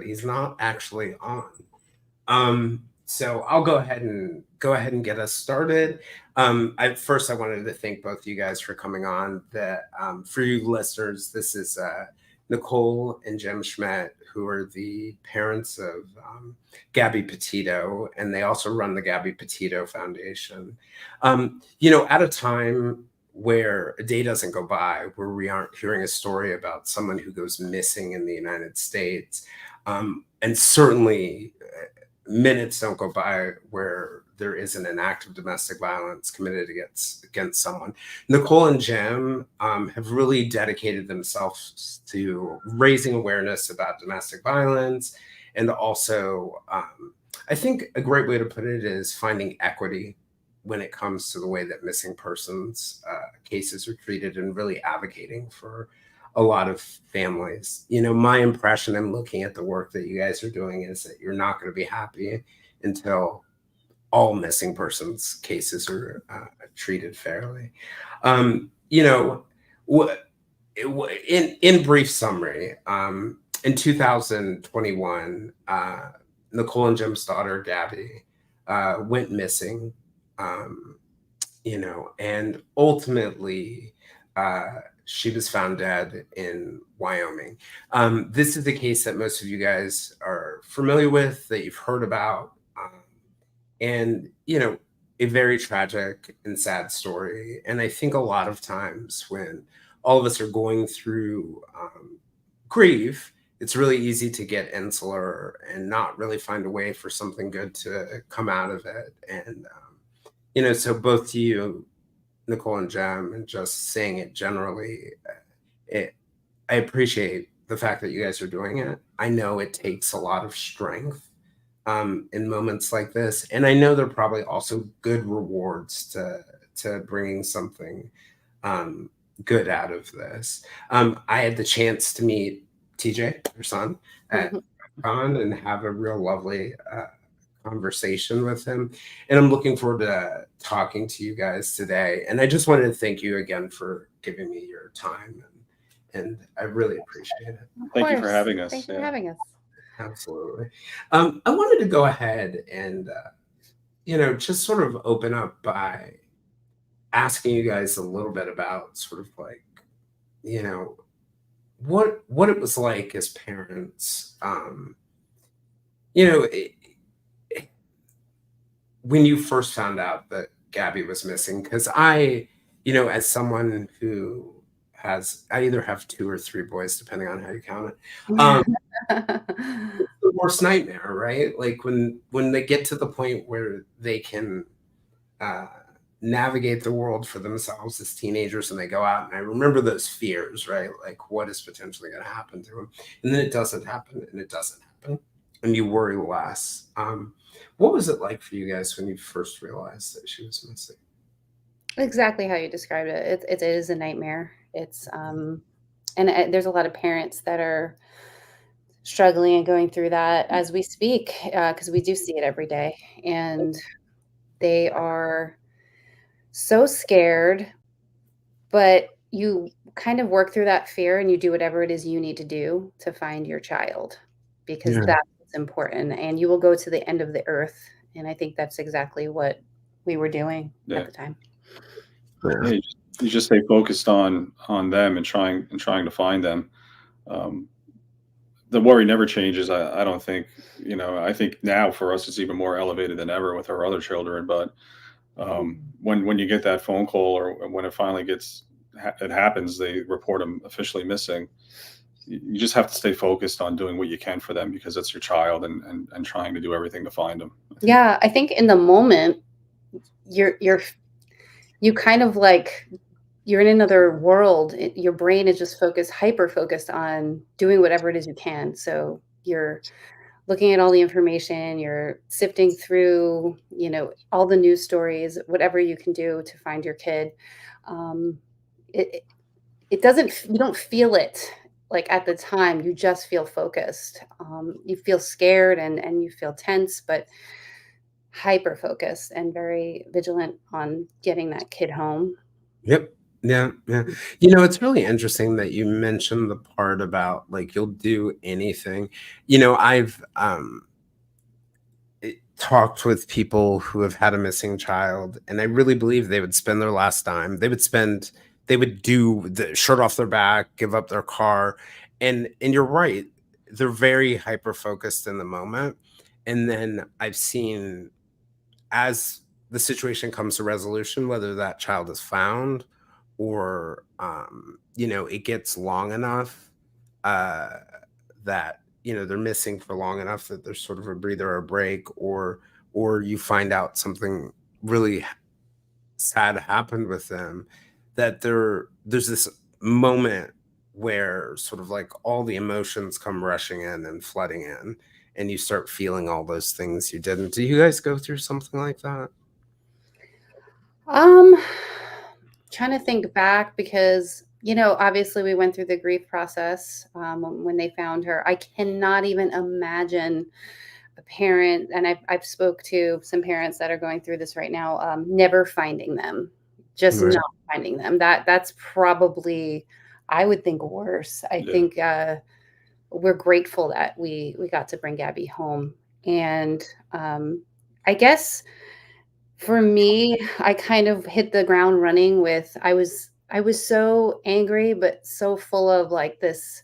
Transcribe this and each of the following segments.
he's not actually on. So I'll go ahead and get us started. First, I wanted to thank both of you guys for coming on. For you listeners, this is Nichole and Jim Schmidt, who are the parents of Gabby Petito, and they also run the Gabby Petito Foundation. At a time where a day doesn't go by where we aren't hearing a story about someone who goes missing in the United States, and certainly minutes don't go by where there isn't an act of domestic violence committed against someone. Nichole and Jim have really dedicated themselves to raising awareness about domestic violence, and also I think a great way to put it is finding equity when it comes to the way that missing persons cases are treated, and really advocating for a lot of families. My impression in looking at the work that you guys are doing is that you're not going to be happy until all missing persons cases are treated fairly. In brief summary, in 2021, Nichole and Jim's daughter, Gabby, went missing, and ultimately, she was found dead in Wyoming. This is a case that most of you guys are familiar with, that you've heard about, and a very tragic and sad story. And I think a lot of times when all of us are going through grief, it's really easy to get insular and not really find a way for something good to come out of it. And so both to you, Nichole and Jim, and just saying it generally, I appreciate the fact that you guys are doing it. I know it takes a lot of strength in moments like this, and I know there are probably also good rewards to bringing something good out of this. I had the chance to meet TJ, your son, at Con, and have a real lovely conversation with him, and I'm looking forward to talking to you guys today. And I just wanted to thank you again for giving me your time, and I really appreciate it. Thank you for having us. Thanks for having us. Absolutely. I wanted to go ahead and just sort of open up by asking you guys a little bit about sort of like what it was like as parents. When you first found out that Gabby was missing, because I, as someone who I either have 2 or 3 boys, depending on how you count it. It's the worst nightmare, right? Like when they get to the point where they can navigate the world for themselves as teenagers, and they go out, and I remember those fears, right? Like what is potentially going to happen to them, and then it doesn't happen, and you worry less. What was it like for you guys when you first realized that she was missing? Exactly how you described it. It is a nightmare. It's and there's a lot of parents that are struggling and going through that as we speak, because we do see it every day, and they are so scared. But you kind of work through that fear, and you do whatever it is you need to do to find your child, because that's what's important. And you will go to the end of the earth. And I think that's exactly what we were doing at the time. Yeah, you just stay focused on them and trying to find them. The worry never changes. I don't think, I think now for us, it's even more elevated than ever with our other children. But when you get that phone call, or when it finally it happens, they report them officially missing. You just have to stay focused on doing what you can for them, because it's your child, and trying to do everything to find them. Yeah, I think in the moment, you kind of like, you're in another world. Your brain is just hyper focused on doing whatever it is you can. So you're looking at all the information, you're sifting through, all the news stories, whatever you can do to find your kid. You don't feel it like at the time. You just feel focused. You feel scared and you feel tense, but hyper focused and very vigilant on getting that kid home. Yep. Yeah, yeah. You know, it's really interesting that you mentioned the part about like you'll do anything. You know, I've talked with people who have had a missing child, and I really believe they would spend their last dime. They would do the shirt off their back, give up their car, and you're right. They're very hyper focused in the moment, and then I've seen as the situation comes to resolution, whether that child is found or you know, it gets long enough uh, that you know they're missing for long enough that there's sort of a breather or a break, or you find out something really sad happened with them, that there's this moment where sort of like all the emotions come rushing in and flooding in, and you start feeling all those things you didn't. Do you guys go through something like that? Um, Trying to think back because, obviously we went through the grief process when they found her. I cannot even imagine a parent, and I've spoke to some parents that are going through this right now, never finding them, just Right. not finding them. That's probably, I would think, worse. I Yeah. think we're grateful that we got to bring Gabby home, and I guess for me, I kind of hit the ground running with I was so angry, but so full of like this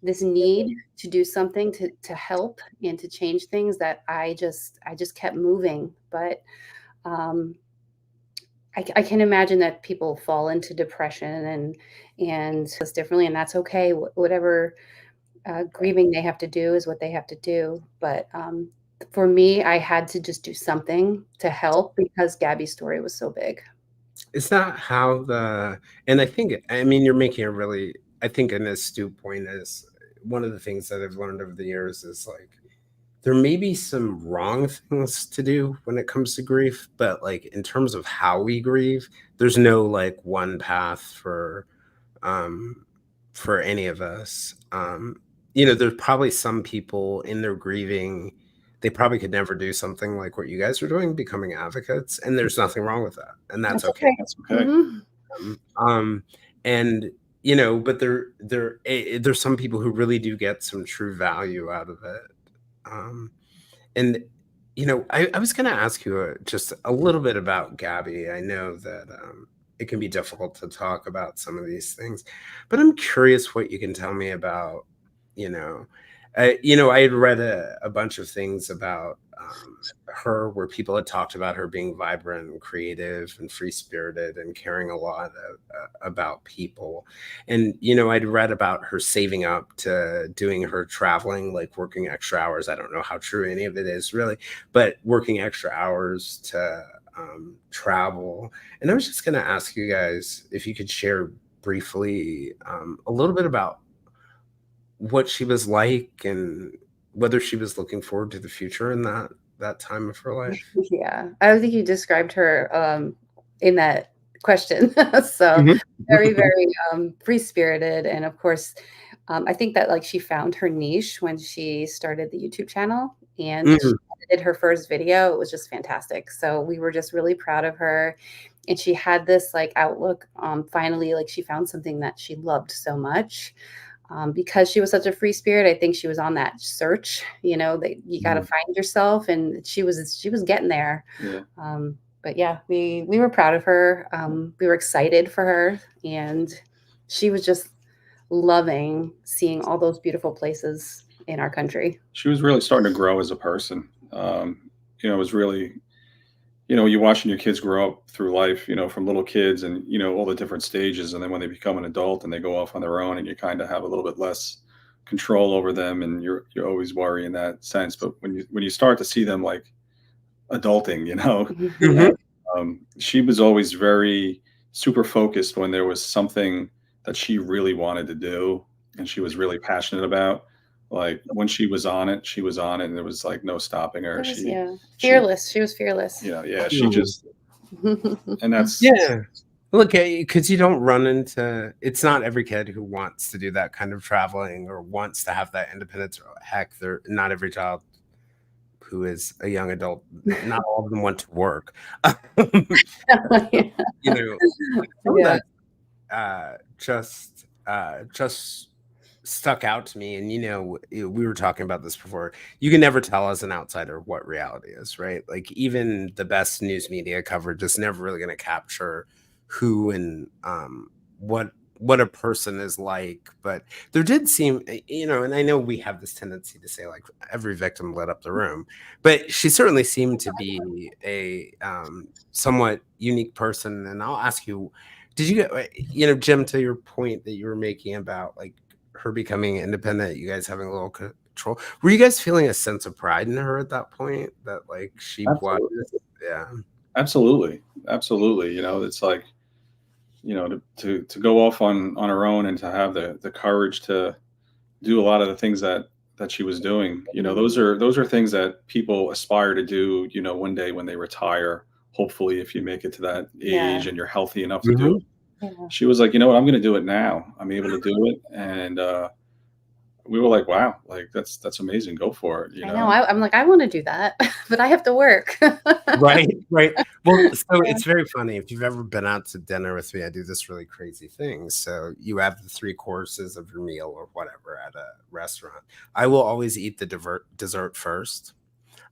need to do something to help and to change things that I just kept moving. But um, I can imagine that people fall into depression and it's differently, and that's okay. Whatever grieving they have to do is what they have to do. But for me, I had to just do something to help because Gabby's story was so big. Is that how the and I think I mean you're making a really I think an astute point is one of the things that I've learned over the years is like there may be some wrong things to do when it comes to grief, but like in terms of how we grieve, there's no like one path um for any of us. You know, there's probably some people in their grieving, they probably could never do something like what you guys are doing, becoming advocates, and there's nothing wrong with that, and that's That's okay. okay. That's okay. Mhm. Um, and you know, but there's some people who really do get some true value out of it. Um, and you know, I was going to ask you just a little bit about Gabby. I know that it can be difficult to talk about some of these things, but I'm curious what you can tell me about, you know, I had read a bunch of things about her where people had talked about her being vibrant and creative and free spirited and caring a lot about people. And, you know, I'd read about her saving up to doing her traveling, like working extra hours. I don't know how true any of it is really, but working extra hours to travel. And I was just going to ask you guys if you could share briefly a little bit about what she was like and whether she was looking forward to the future in that time of her life. Yeah, I think you described her in that question. So Mhm. very, very free spirited, and of course, I think that like she found her niche when she started the YouTube channel and she Mhm. edited her first video. It was just fantastic. So we were just really proud of her, and she had this like outlook. Finally, like she found something that she loved so much. Because she was such a free spirit, I think she was on that search, that you got to Mhm. find yourself, and she was getting there. Yeah. But yeah, we were proud of her. We were excited for her, and she was just loving seeing all those beautiful places in our country. She was really starting to grow as a person. It was really, you watching your kids grow up through life, from little kids and, all the different stages. And then when they become an adult and they go off on their own and you kind of have a little bit less control over them and you're always worried in that sense. But when you start to see them like adulting, Yeah. Mhm. she was always very super focused when there was something that she really wanted to do and she was really passionate about. Like when she was on it, she was on it, and there was like no stopping her. There was, She, yeah, she, fearless. She was fearless. yeah, she Mhm. just, and that's, Yeah. Look, because you don't run into it's not every kid who wants to do that kind of traveling or wants to have that independence. Or heck, they're not every child who is a young adult. Not all of them want to work. Yeah. You know, some of Yeah. that just stuck out to me. And we were talking about this before. You can never tell as an outsider what reality is, right? Like even the best news media coverage is never really going to capture who and what a person is like. But there did seem, and I know we have this tendency to say like every victim lit up the room, but she certainly seemed to be a somewhat unique person. And I'll ask you, did you get, Jim, to your point that you were making about like her becoming independent, you guys having a little control, were you guys feeling a sense of pride in her at that point that like she was? Yeah, absolutely. It's like, to go off on her own and to have the courage to do a lot of the things that she was doing. Those are things that people aspire to do, one day when they retire, hopefully, if you make it to that age and you're healthy enough to do it. Yeah. She was like, you know what, I'm going to do it now. I'm able to do it. And we were like, wow, like that's amazing. Go for it. I know. I'm like, I want to do that, but I have to work. Right. Well, so it's very funny. If you've ever been out to dinner with me, I do this really crazy thing. So you have the 3 courses of your meal or whatever at a restaurant. I will always eat the dessert first.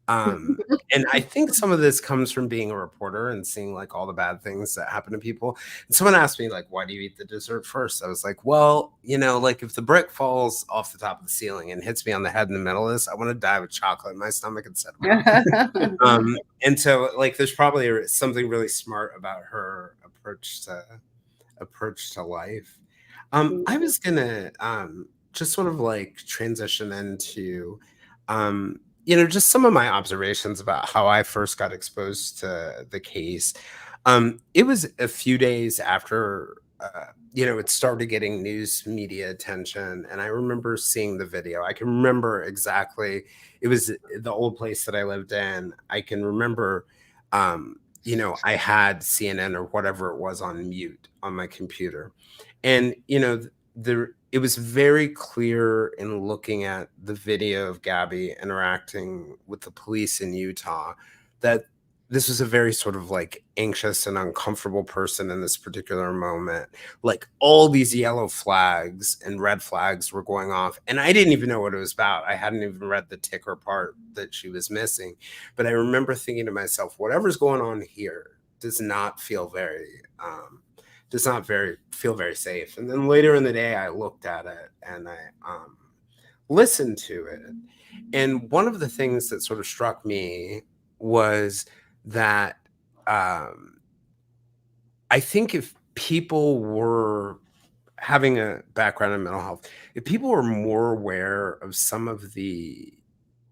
And I think some of this comes from being a reporter and seeing like all the bad things that happen to people. And someone asked me like, why do you eat the dessert first? I was like, well, like if the brick falls off the top of the ceiling and hits me on the head in the middle of this, I want to die with chocolate in my stomach instead of and so like there's probably something really smart about her approach to life. I was gonna just sort of like transition into just some of my observations about how I first got exposed to the case. It was a few days after, it started getting news media attention. And I remember seeing the video. I can remember exactly, it was the old place that I lived in. I can remember, I had CNN or whatever it was on mute on my computer. And, it was very clear in looking at the video of Gabby interacting with the police in Utah that this was a very sort of like anxious and uncomfortable person in this particular moment. Like all these yellow flags and red flags were going off. And I didn't even know what it was about. I hadn't even read the ticker part that she was missing. But I remember thinking to myself, whatever's going on here does not feel very safe. And then later in the day, I looked at it and I listened to it. And one of the things that sort of struck me was that I think if people were having a background in mental health, if people were more aware of some of the,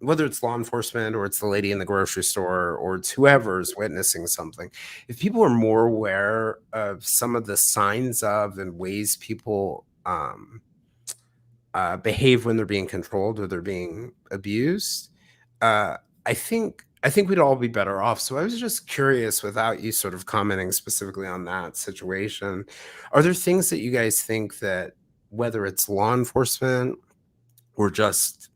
whether it's law enforcement or it's the lady in the grocery store or it's whoever's witnessing something, if people are more aware of some of the signs of and ways people behave when they're being controlled or they're being abused, I think we'd all be better off. So I was just curious, without you sort of commenting specifically on that situation, are there things that you guys think that, whether it's law enforcement or just,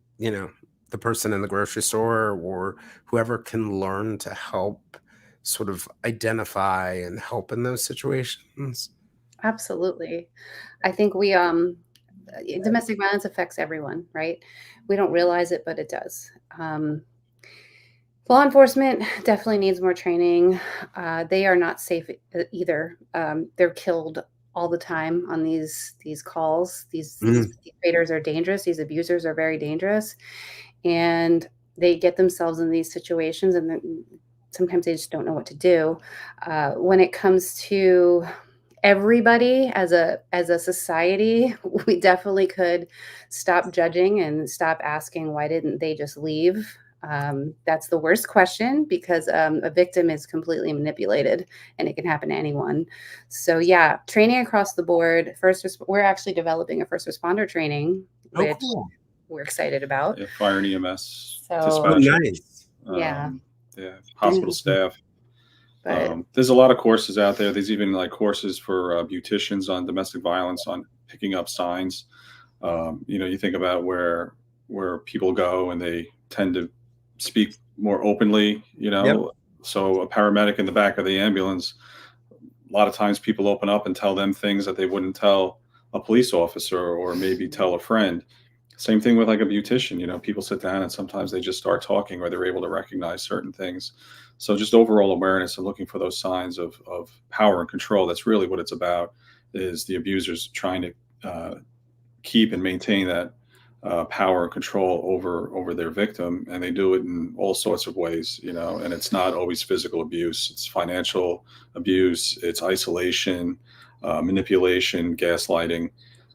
the person in the grocery store or whoever, can learn to help sort of identify and help in those situations? Absolutely. I think domestic violence affects everyone, right? We don't realize it, but it does. Law enforcement definitely needs more training. They are not safe either. They're killed all the time on these calls. These perpetrators are dangerous. These abusers are very dangerous. And they get themselves in these situations, and then sometimes they just don't know what to do. When it comes to everybody as a society, we definitely could stop judging and stop asking, why didn't they just leave? That's the worst question, because a victim is completely manipulated and it can happen to anyone. So yeah, training across the board. We're actually developing a first responder training, which we're excited about. Yeah, fire and EMS. So nice. Hospital staff. But there's a lot of courses out there. There's even like courses for beauticians on domestic violence, on picking up signs. You think about where people go and they tend to speak more openly, So a paramedic in the back of the ambulance lot of times people open up and tell them things that they wouldn't tell a police officer or maybe tell a friend. Same thing with like a beautician, people sit down and sometimes they just start talking or they're able to recognize certain things. So just overall awareness and looking for those signs of power and control. That's really what it's about, is the abusers trying to keep and maintain that power and control over their victim, and they do it in all sorts of ways, and it's not always physical abuse. It's financial abuse, it's isolation, manipulation, gaslighting,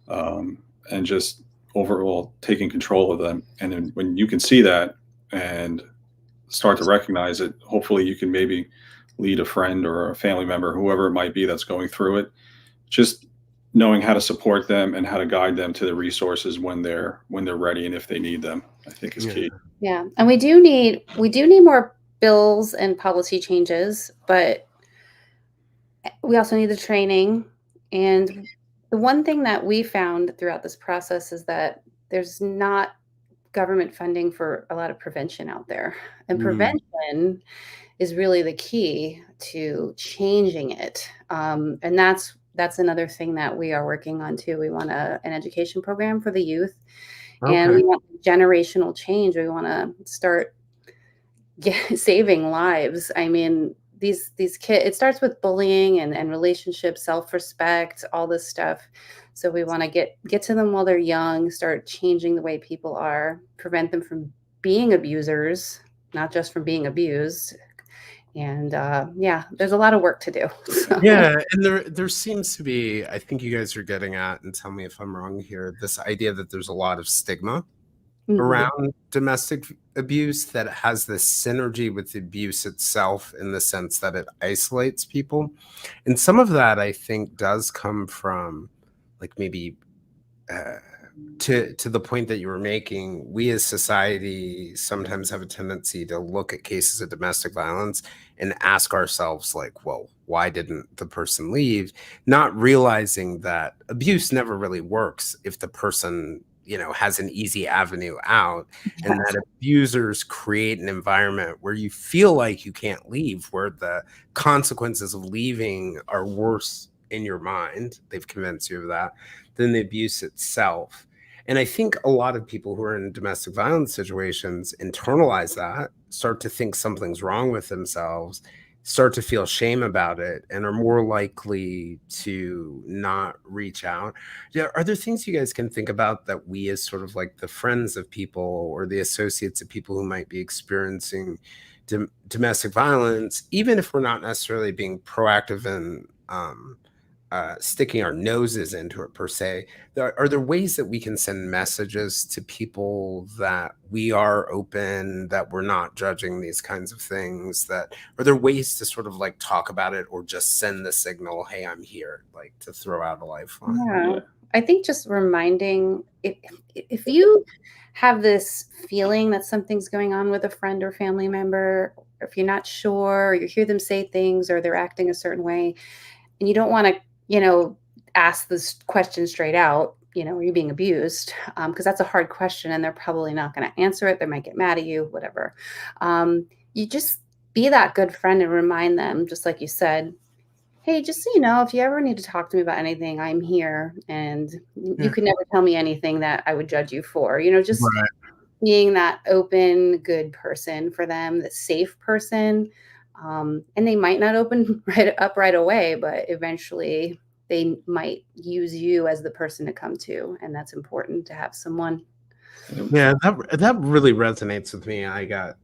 and just overall taking control of them. And then when you can see that and start to recognize it, hopefully you can maybe lead a friend or a family member, whoever it might be that's going through it, just knowing how to support them and how to guide them to the resources when they're ready and if they need them, I think is key. Yeah. And we do need more bills and policy changes, but we also need the training. And the one thing that we found throughout this process is that there's not government funding for a lot of prevention out there. And prevention is really the key to changing it. And that's another thing that we are working on too. We want an education program for the youth, and we want generational change. We want to start saving lives. I mean, these kids, it starts with bullying and relationships, self-respect, all this stuff. So we want to get to them while they're young, start changing the way people are, prevent them from being abusers, not just from being abused. And there's a lot of work to do. So. Yeah, and there seems to be, I think you guys are getting at, and tell me if I'm wrong here, this idea that there's a lot of stigma around domestic abuse, that it has this synergy with the abuse itself in the sense that it isolates people. And some of that, I think, does come from like maybe to the point that you were making, we as society sometimes have a tendency to look at cases of domestic violence and ask ourselves like, well, why didn't the person leave? Not realizing that abuse never really works if the person, has an easy avenue out, and that abusers create an environment where you feel like you can't leave, where the consequences of leaving are worse in your mind, they've convinced you of that, than the abuse itself. And I think a lot of people who are in domestic violence situations internalize that, start to think something's wrong with themselves, start to feel shame about it, and are more likely to not reach out. Are there things you guys can think about that we as sort of like the friends of people or the associates of people who might be experiencing domestic violence, even if we're not necessarily being proactive and sticking our noses into it per se, are there ways that we can send messages to people that we are open, that we're not judging these kinds of things? That are there ways to sort of like talk about it, or just send the signal, hey, I'm here, like to throw out a lifeline? Yeah. I think just reminding, if you have this feeling that something's going on with a friend or family member, or if you're not sure, or you hear them say things or they're acting a certain way, and you don't want to ask this question straight out, are you being abused? Because that's a hard question and they're probably not going to answer it. They might get mad at you, whatever. You just be that good friend and remind them, just like you said, hey, just so you know, if you ever need to talk to me about anything, I'm here, and you could never tell me anything that I would judge you for, just being that open, good person for them, the safe person. And they might not open right away, but eventually they might use you as the person to come to. And that's important to have someone. Yeah, that really resonates with me. I got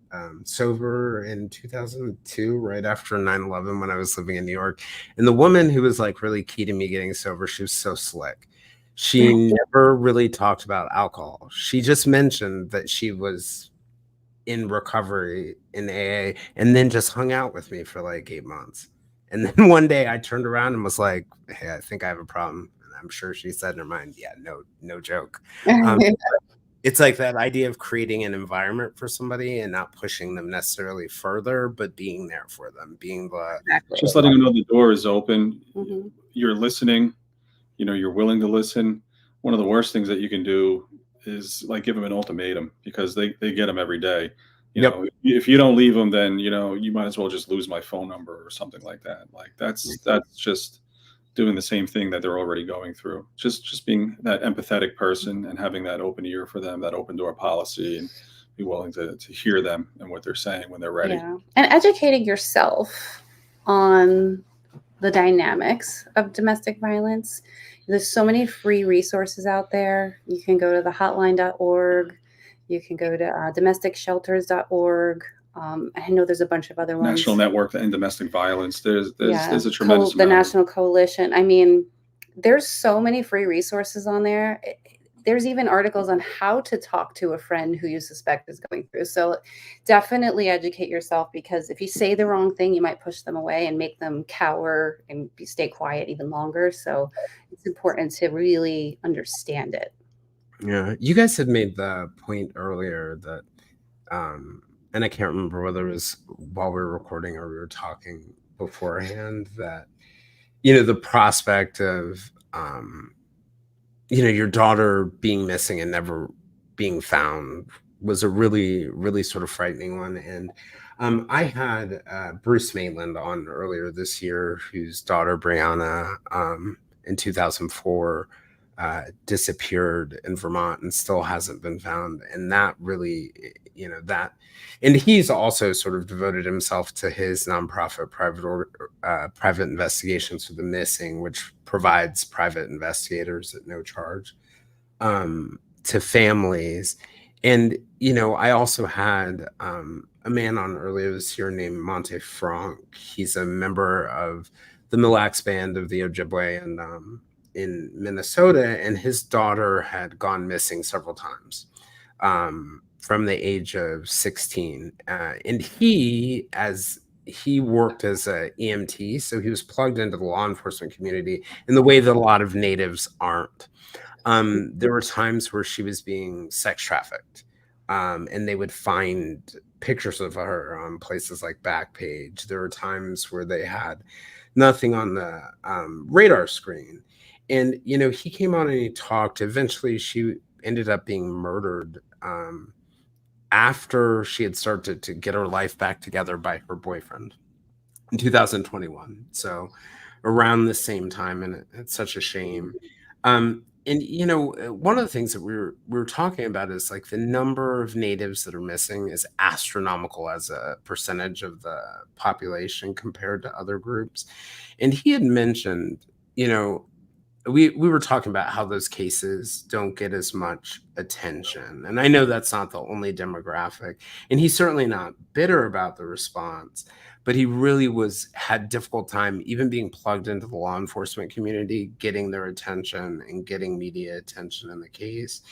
sober in 2002, right after 9/11, when I was living in New York. And the woman who was like really key to me getting sober, she was so slick. She never really talked about alcohol. She just mentioned that she was in recovery in AA, and then just hung out with me for like 8 months. And then one day I turned around and was like, hey, I think I have a problem. And I'm sure she said in her mind, yeah, no joke. It's like that idea of creating an environment for somebody and not pushing them necessarily further, but being there for them, being the just letting them know the door is open. You're listening, you're willing to listen. One of the worst things that you can do is like give them an ultimatum, because they get them every day. You Yep. know, if you don't leave them, then, you know, you might as well just lose my phone number or something like that. Like that's just doing the same thing that they're already going through. Just being that empathetic person and having that open ear for them, that open door policy, and be willing to hear them and what they're saying when they're ready. Yeah. And educating yourself on the dynamics of domestic violence. There's so many free resources out there. You can go to the hotline.org. You can go to domesticshelters.org. I know there's a bunch of other ones. National Network to End Domestic Violence. There's a tremendous the amount. National Coalition. I mean, there's so many free resources on there. There's even articles on how to talk to a friend who you suspect is going through. So definitely educate yourself, because if you say the wrong thing, you might push them away and make them cower and stay quiet even longer. So it's important to really understand it. Yeah. You guys had made the point earlier that, and I can't remember whether it was while we were recording or we were talking beforehand, that, you know, the prospect of, you know, your daughter being missing and never being found was a really, really sort of frightening one. And I had Bruce Maitland on earlier this year, whose daughter Brianna in 2004 disappeared in Vermont and still hasn't been found. And that really, you know, that, and he's also sort of devoted himself to his nonprofit private investigations for the missing, which provides private investigators at no charge to families. And, you know, I also had a man on earlier this year named Monte Franck. He's a member of the Mille Lacs Band of the Ojibwe and in Minnesota, and his daughter had gone missing several times from the age of 16. And he worked as a EMT, so he was plugged into the law enforcement community in the way that a lot of natives aren't. There were times where she was being sex trafficked, and they would find pictures of her on places like Backpage. There were times where they had nothing on the radar screen. And, you know, he came on and he talked. Eventually, she ended up being murdered after she had started to get her life back together by her boyfriend in 2021. So around the same time, and it's such a shame. And, you know, one of the things that we were talking about is like the number of natives that are missing is astronomical as a percentage of the population compared to other groups. And he had mentioned, you know, we were talking about how those cases don't get as much attention. And I know that's not the only demographic. And he's certainly not bitter about the response, but he really had difficult time even being plugged into the law enforcement community, getting their attention and getting media attention in the case.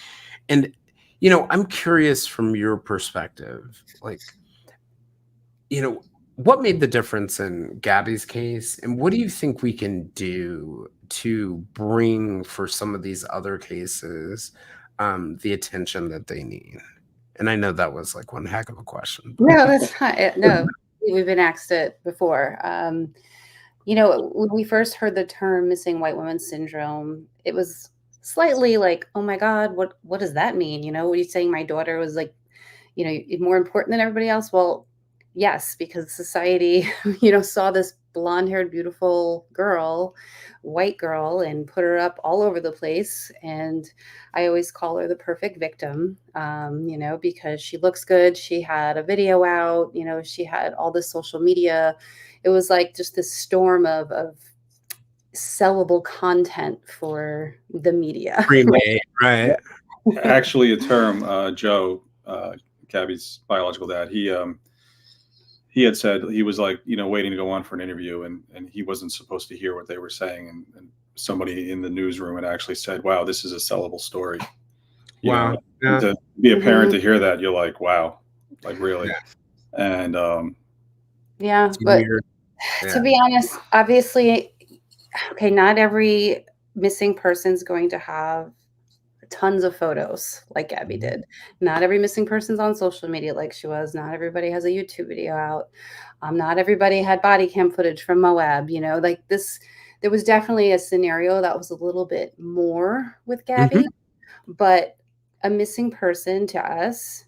And, you know, I'm curious from your perspective, like, you know, what made the difference in Gabby's case, and what do you think we can do to bring for some of these other cases the attention that they need? And I know that was like one heck of a question. No, that's not it. No, we've been asked it before. You know, when we first heard the term missing white woman syndrome, it was slightly like, oh my God, what does that mean? You know, what are you saying? My daughter was like, you know, more important than everybody else? Well, yes, because society, you know, saw this blonde-haired, beautiful girl, white girl, and put her up all over the place. And I always call her the perfect victim, you know, because she looks good. She had a video out, you know, she had all this social media. It was like just this storm of sellable content for the media. Pre-made, right? Actually, a term, Joe, Gabby's biological dad, he had said he was like, you know, waiting to go on for an interview, and he wasn't supposed to hear what they were saying. And somebody in the newsroom had actually said, wow, this is a sellable story. You Wow. know, Yeah. to be a parent to hear that, you're like, wow, like really. Yeah. And Yeah, It's but weird. to be honest, obviously, okay, not every missing person's going to have tons of photos like Gabby did. Not every missing person's on social media like she was. Not everybody has a YouTube video out. Not everybody had body cam footage from Moab. You know, like this, there was definitely a scenario that was a little bit more with Gabby, but a missing person to us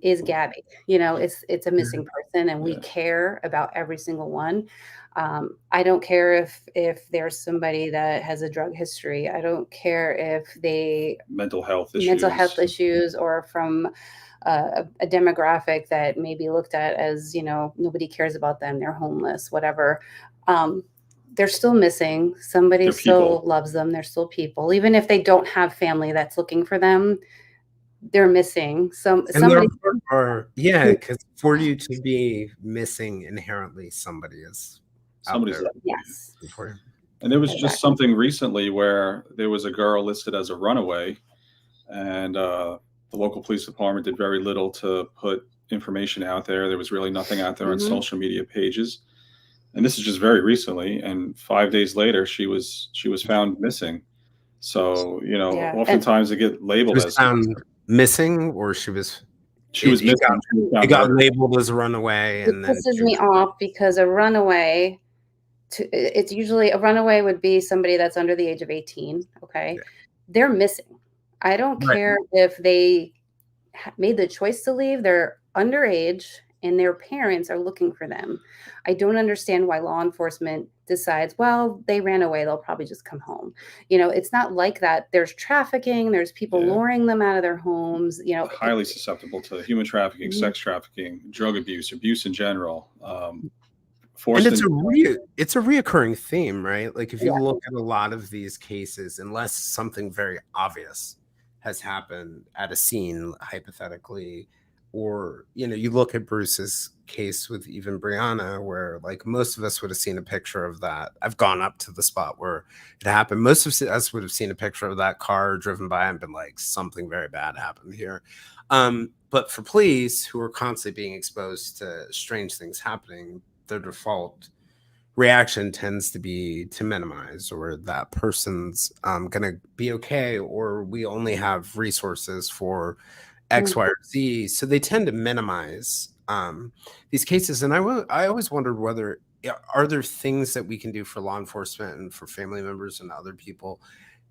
is Gabby. It's a missing person, and we Yeah. care about every single one. I don't care if there's somebody that has a drug history. I don't care if they Mental health mental health issues. issues or from a demographic that may be looked at as, nobody cares about them, they're homeless, whatever. They're still missing. Somebody They're still people. loves them. They're still people. Even if they don't have family that's looking for them, they're missing. And there Somebody. yeah, because for you to be missing inherently, somebody is out Somebody's there looking for you. Yes, for you. And there was just exactly. something recently where there was a girl listed as a runaway, and the local police department did very little to put information out there. There was really nothing out there on Mhm. social media pages. And this is just very recently. And 5 days later, she was found missing. So, Yeah, and oftentimes they get She labeled was as found missing, or she was missing. She was it found got murdered. labeled as a runaway, it and then pisses she me was off because a runaway, it's usually a runaway would be somebody that's under the age of 18. Okay. yeah. They're missing. I don't Right. care if they made the choice to leave, they're underage and their parents are looking for them. I don't understand why law enforcement decides, well, they ran away, they'll probably just come home. It's not like that. There's trafficking, there's people Yeah. luring them out of their homes. Highly susceptible to human trafficking, Mhm. sex trafficking, drug abuse in general. And Forced it's into a reoccurring theme, right? Like if you Yeah. look at a lot of these cases, unless something very obvious has happened at a scene, hypothetically, or you look at Bruce's case with even Brianna, where like most of us would have seen a picture of that. I've gone up to the spot where it happened. Most of us would have seen a picture of that car driven by and been like, something very bad happened here. But for police who are constantly being exposed to strange things happening, their default reaction tends to be to minimize, or that person's gonna be okay, or we only have resources for X, Mhm. Y, or Z. So they tend to minimize these cases. And I always wondered whether are there things that we can do for law enforcement and for family members and other people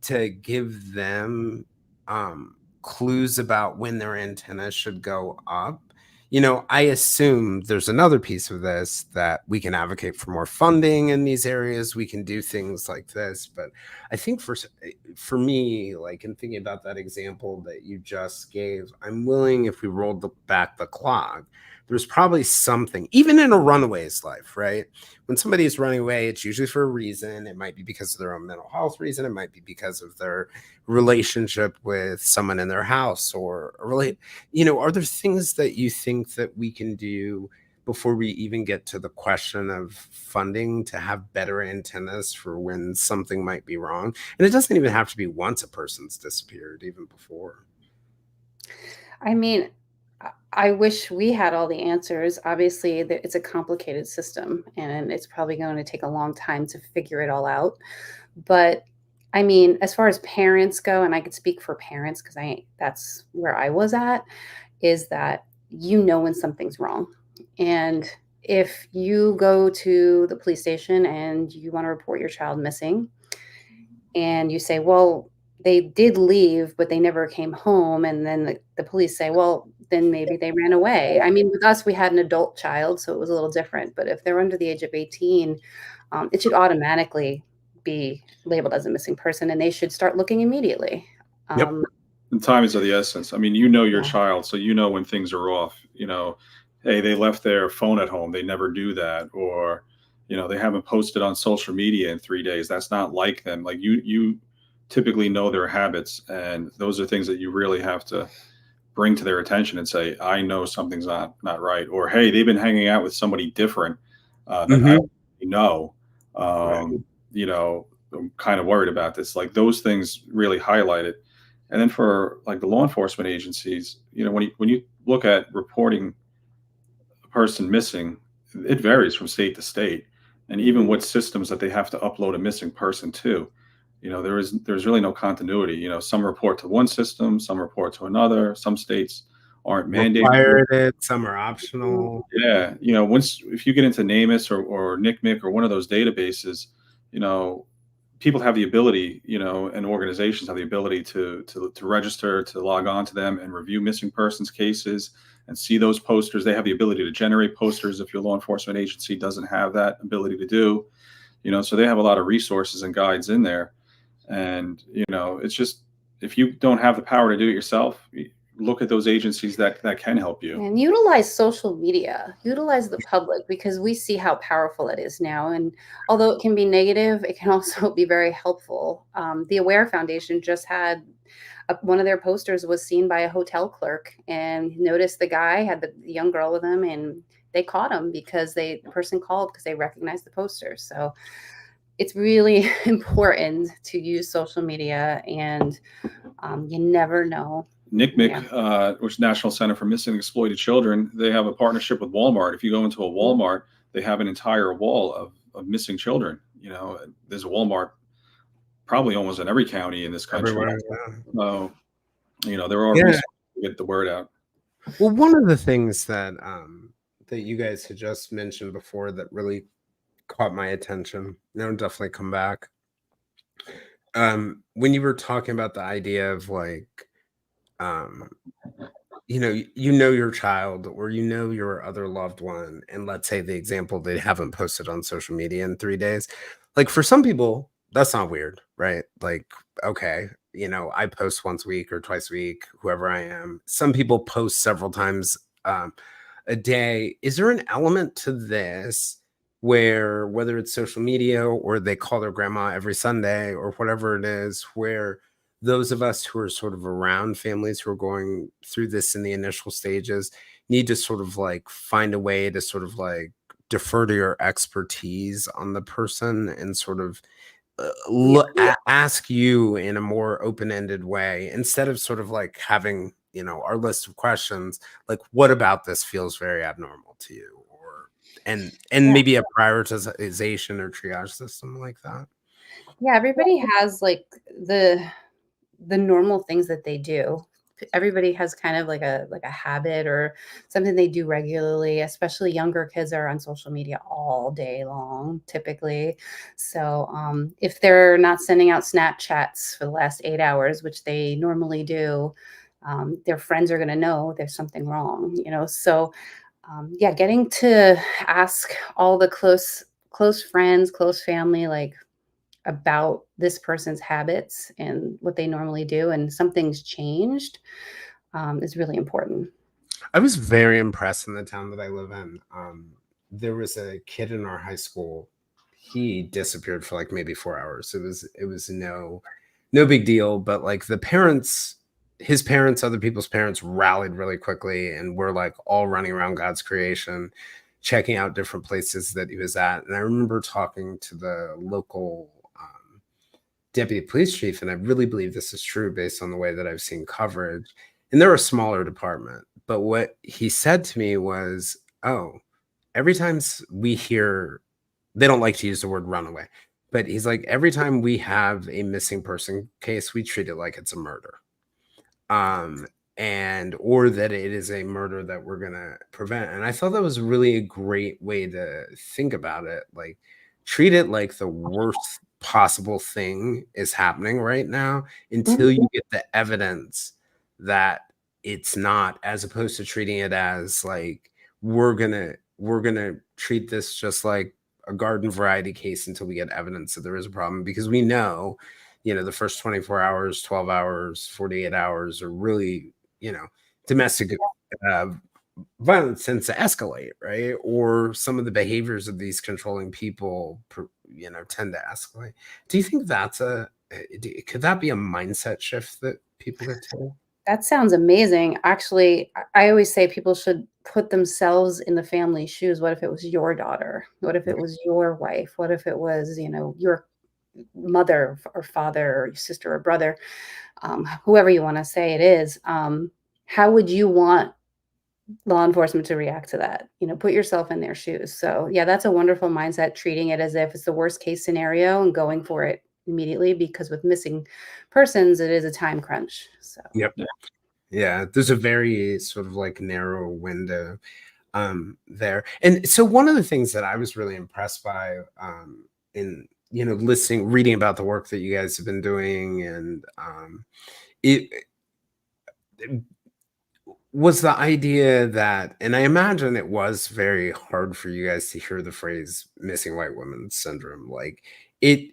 to give them clues about when their antenna should go up. I assume there's another piece of this that we can advocate for more funding in these areas. We can do things like this, but I think for me, like in thinking about that example that you just gave, I'm willing, if we rolled back the clock, there's probably something, even in a runaway's life, right? When somebody is running away, it's usually for a reason. It might be because of their own mental health reason. It might be because of their relationship with someone in their house, or really, are there things that you think that we can do before we even get to the question of funding to have better antennas for when something might be wrong? And it doesn't even have to be once a person's disappeared, even before. I mean, I wish we had all the answers. Obviously, it's a complicated system, and it's probably going to take a long time to figure it all out. But I mean, as far as parents go, and I could speak for parents because that's where I was at, is that when something's wrong. And if you go to the police station and you want to report your child missing, and you say, well, they did leave, but they never came home. And then the police say, well, then maybe they ran away. I mean, with us, we had an adult child, so it was a little different. But if they're under the age of 18, it should automatically be labeled as a missing person, and they should start looking immediately. Yep. And time is of the essence. I mean, your Yeah. child, so when things are off. Hey, they left their phone at home. They never do that, or they haven't posted on social media in 3 days. That's not like them. Like you typically know their habits, and those are things that you really have to bring to their attention and say, I know something's not right, or hey, they've been hanging out with somebody different that I already know. Right. I'm kind of worried about this. Like those things really highlight it. And then for like the law enforcement agencies, when you look at reporting a person missing, it varies from state to state, and even what systems that they have to upload a missing person to. There's really no continuity. Some report to one system, some report to another. Some states aren't mandated. Required it, some are optional. Yeah, if you get into NamUs or NCMEC or one of those databases, people have the ability, and organizations have the ability to register, to log on to them and review missing persons cases, and see those posters. They have the ability to generate posters if your law enforcement agency doesn't have that ability to do, so they have a lot of resources and guides in there. And, it's just, if you don't have the power to do it yourself, look at those agencies that can help you. And utilize social media, utilize the public, because we see how powerful it is now. And although it can be negative, it can also be very helpful. The Aware Foundation just had one of their posters was seen by a hotel clerk, and noticed the guy had the young girl with him, and they caught him because the person called because they recognized the poster. So it's really important to use social media, and you never know. NCMEC, which is National Center for Missing and Exploited Children, they have a partnership with Walmart. If you go into a Walmart, they have an entire wall of missing children. There's a Walmart probably almost in every county in this country. So, there are resources to get the word out. Well, one of the things that that you guys had just mentioned before that really caught my attention, and I'll definitely come back. When you were talking about the idea of like, your child or your other loved one, and let's say the example, they haven't posted on social media in 3 days. Like, for some people, that's not weird, right? Like, okay, I post once a week or twice a week, whoever I am. Some people post several times a day. Is there an element to this where, whether it's social media or they call their grandma every Sunday or whatever it is, where those of us who are sort of around families who are going through this in the initial stages need to sort of like find a way to sort of like defer to your expertise on the person and sort of ask you in a more open-ended way, instead of sort of like having, our list of questions, like, what about this feels very abnormal to you, or maybe a prioritization or triage system like that. Yeah, everybody has like the normal things that they do. Everybody has kind of like a habit or something they do regularly, especially younger kids are on social media all day long, typically. So if they're not sending out Snapchats for the last 8 hours, which they normally do, their friends are going to know there's something wrong, So getting to ask all the close friends, close family, like, about this person's habits and what they normally do, and something's changed, is really important. I was very impressed in the town that I live in. There was a kid in our high school. He disappeared for like maybe 4 hours. It was no big deal, but like his parents, other people's parents rallied really quickly, and we're like all running around God's creation, checking out different places that he was at. And I remember talking to the local deputy police chief, and I really believe this is true based on the way that I've seen coverage. And they're a smaller department, but what he said to me was, "Oh, every time we hear," they don't like to use the word runaway, but he's like, "Every time we have a missing person case, we treat it like it's a murder, or that it is a murder that we're gonna prevent." And I thought that was really a great way to think about it. Like, treat it like the worst possible thing is happening right now until you get the evidence that it's not, as opposed to treating it as like, we're gonna treat this just like a garden variety case until we get evidence that there is a problem, because we know, the first 24 hours, 12 hours, 48 hours are really, domestic violence tends to escalate, right? Or some of the behaviors of these controlling people, tend to escalate. Do you think could that be a mindset shift that people could take? That sounds amazing. Actually, I always say people should put themselves in the family shoes. What if it was your daughter? What if it was your wife? What if it was, your mother or father or your sister or brother, whoever you want to say it is? How would you want law enforcement to react to that? Put yourself in their shoes. So yeah, that's a wonderful mindset, treating it as if it's the worst case scenario and going for it immediately, because with missing persons, it is a time crunch. So Yep. Yeah, there's a very sort of like narrow window there. And so one of the things that I was really impressed by in reading about the work that you guys have been doing, and it was the idea that, and I imagine it was very hard for you guys to hear the phrase missing white woman syndrome, like it,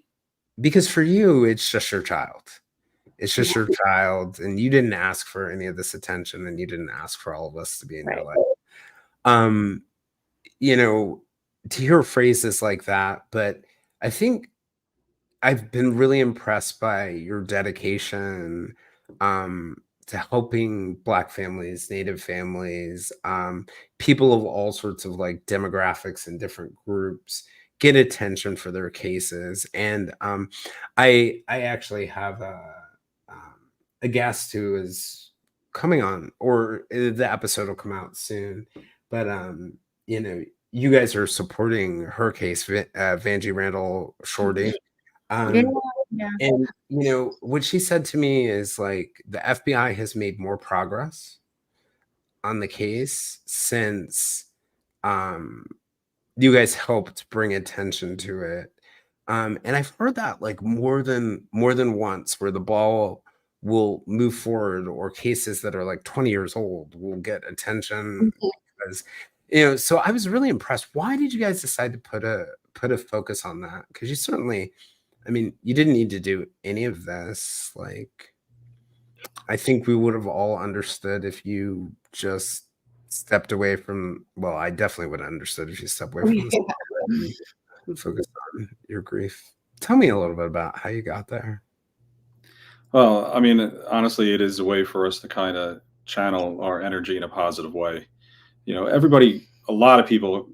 because for you, it's just your child. It's just your child, and you didn't ask for any of this attention, and you didn't ask for all of us to be in your Right. life. Um, you know, to hear phrases like that, but I think I've been really impressed by your dedication to helping Black families, Native families, people of all sorts of like demographics and different groups get attention for their cases. And I actually have um, a guest who is coming on, or the episode will come out soon. But you know, you guys are supporting her case, Vanjie Randall Shorty. Yeah, Um, yeah. and you know, what she said to me is like the FBI has made more progress on the case since um you guys helped bring attention to it. And I've heard that like more than once, where the ball will move forward, or cases that are like 20 years old will get attention Mhm. because, you know, so I was really impressed. Why did you guys decide to put a focus on that? Because you certainly, I mean, you didn't need to do any of this. Like, I think we would have all understood if you just stepped away from, well, I definitely would have understood if you stepped away from this and focused on your grief. Tell me a little bit about how you got there. Well, I mean, honestly, it is a way for us to kind of channel our energy in a positive way. You know, everybody, a lot of people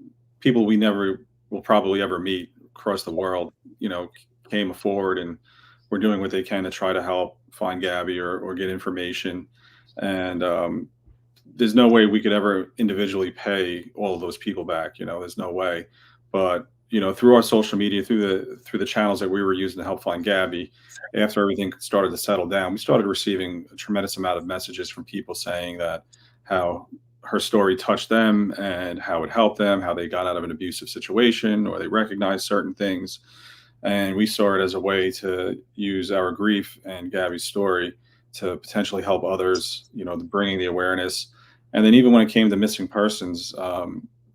we never will probably ever meet across the world, you know, came forward and were doing what they can to try to help find Gabby or get information. And there's no way we could ever individually pay all of those people back. You know, there's no way. But you know, through our social media, through the channels that we were using to help find Gabby, after everything started to settle down, we started receiving a tremendous amount of messages from people saying that how her story touched them and how it helped them, how they got out of an abusive situation or they recognized certain things. And we saw it as a way to use our grief and Gabby's story to potentially help others, you know, bringing the awareness. And then even when it came to missing persons,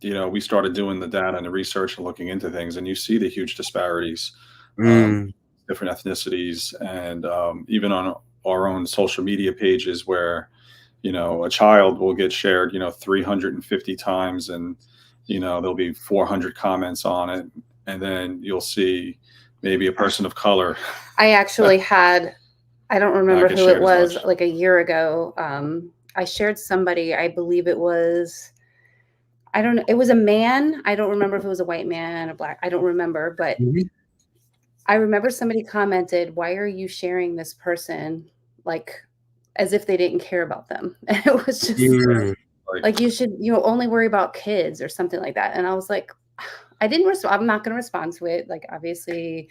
you know, we started doing the data and the research and looking into things, and you see the huge disparities, um, Mm, different ethnicities, and even on our own social media pages where, you know, a child will get shared, you know, 350 times, and you know there'll be 400 comments on it, and then you'll see maybe a person of color I actually had, I don't remember not get who it shared as was, much. like a year ago. I shared somebody, I believe it was, I don't know, it was a man. I don't remember if it was a white man, a black, I don't remember, but mhm, I remember somebody commented, "Why are you sharing this person like as if they didn't care about them?" And it was just mm, Like, like, you should, only worry about kids or something like that. And I was like, I didn't respond. I'm not going to respond to it. Like, obviously,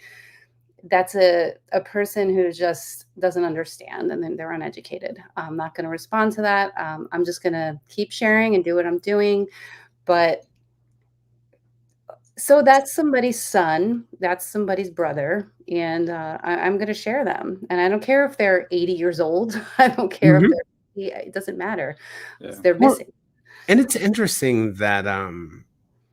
that's a person who just doesn't understand, and then they're uneducated. I'm not going to respond to that. I'm just going to keep sharing and do what I'm doing. But so that's somebody's son, that's somebody's brother, and I'm going to share them. And I don't care if they're 80 years old. I don't care if mhm. they're, it doesn't matter. yeah. They're Well, missing. and it's interesting that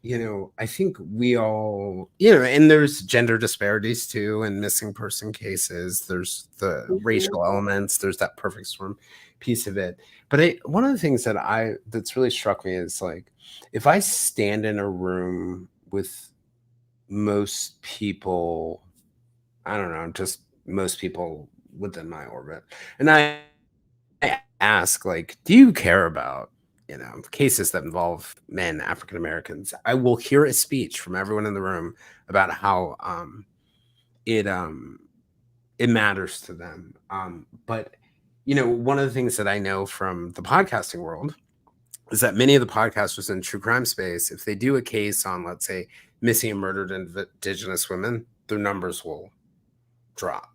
you know, I think we all, you know, and there's gender disparities too, and missing person cases. There's the Mhm. racial elements. There's that perfect storm piece of it. But one of the things that's really struck me is like, if I stand in a room with most people, I don't know, just most people within my orbit, and I ask, like, do you care about, you know, cases that involve men, African Americans? I will hear a speech from everyone in the room about how it it matters to them. But you know, one of the things that I know from the podcasting world is that many of the podcasters in true crime space, if they do a case on, let's say, missing and murdered indigenous women, their numbers will drop.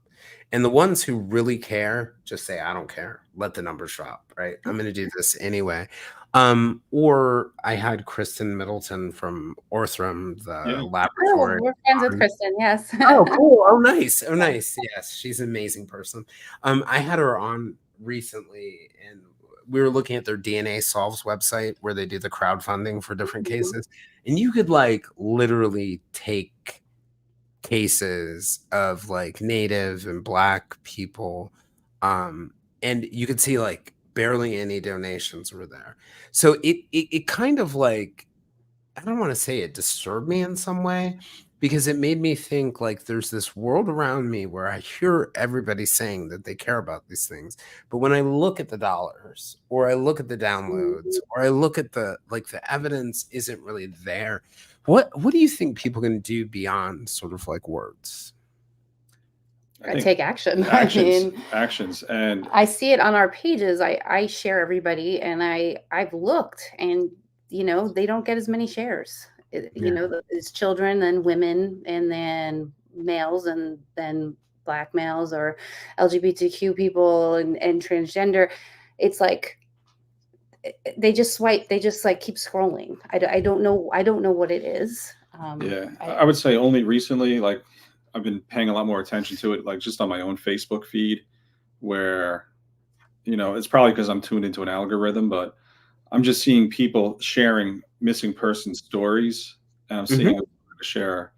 And the ones who really care just say, I don't care. Let the numbers drop, right? I'm going to do this anyway. Or I had Kristen Middleton from Orthram, the Yeah. Oh, laboratory. we're friends with on- Kristen. Yes. Oh, cool. Oh, nice. Oh, nice. Yes, she's an amazing person. I had her on recently, and we were looking at their DNA Solves website where they do the crowdfunding for different Mhm. cases, and you could like literally take cases of like Native and Black people, and you could see like barely any donations were there. So it kind of like, I don't want to say it disturbed me in some way, because it made me think like there's this world around me where I hear everybody saying that they care about these things. But when I look at the dollars, or I look at the downloads, Mhm. or I look at the like the evidence isn't really there. What do you think people can do beyond sort of like words? I think Take action. I actions, mean, actions, and I see it on our pages. I share everybody, and I've looked, and they don't get as many shares. Yeah. It's children and women, and then males, and then Black males or LGBTQ people and transgender. It's like they just swipe. They just like keep scrolling. I don't know. I don't know what it is. yeah, I would say only recently, like I've been paying a lot more attention to it, like just on my own Facebook feed, where it's probably because I'm tuned into an algorithm, but I'm just seeing people sharing missing person stories, and I'm seeing Mhm. them share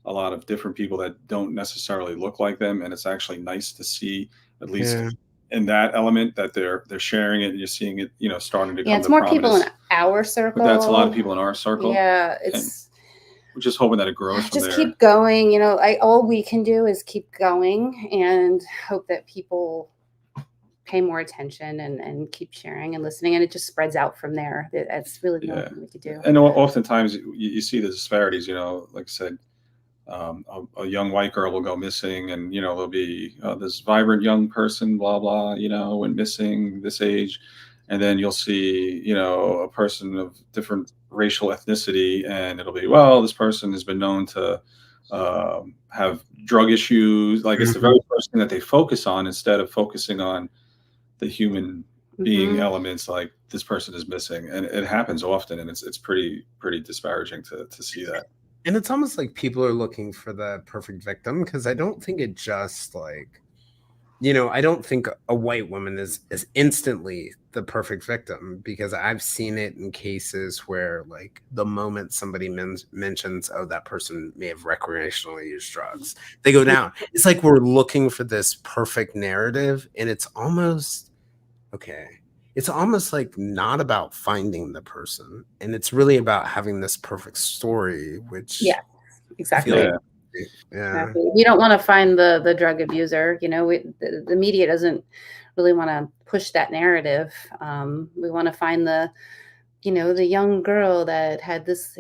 a lot of different people that don't necessarily look like them, and it's actually nice to see, at least Yeah. in that element, that they're sharing it, and you're seeing it, starting to Yeah, come it's to more people in prominence. our But that's a lot of circle. people in our circle, Yeah, and it's we're just hoping that it grows from just there. keep going. All we can do is keep going and hope that people pay more attention and keep sharing and listening, and it just spreads out from there. That's really the only Yeah, thing we could do. and oftentimes you see the disparities. Like I said, a young white girl will go missing, and there'll be this vibrant young person, blah blah, went missing this age, and then you'll see a person of different racial ethnicity, and it'll be, well, this person has been known to have drug issues. Like, it's the Mhm. very first thing that they focus on, instead of focusing on the human being Hmm. elements, like this person is missing, and it happens often, and it's pretty disparaging to see that. And it's almost like people are looking for the perfect victim, because I don't think it just like, I don't think a white woman is instantly the perfect victim, because I've seen it in cases where like the moment somebody mentions, oh, that person may have recreationally used drugs, they go down. It's like we're looking for this perfect narrative, and it's almost okay. It's almost like not about finding the person, and it's really about having this perfect story, which Yeah, I feel like, exactly. Yeah, yeah. Exactly. We don't want to find the drug abuser. The media doesn't really want to push that narrative. We want to find the young girl that had this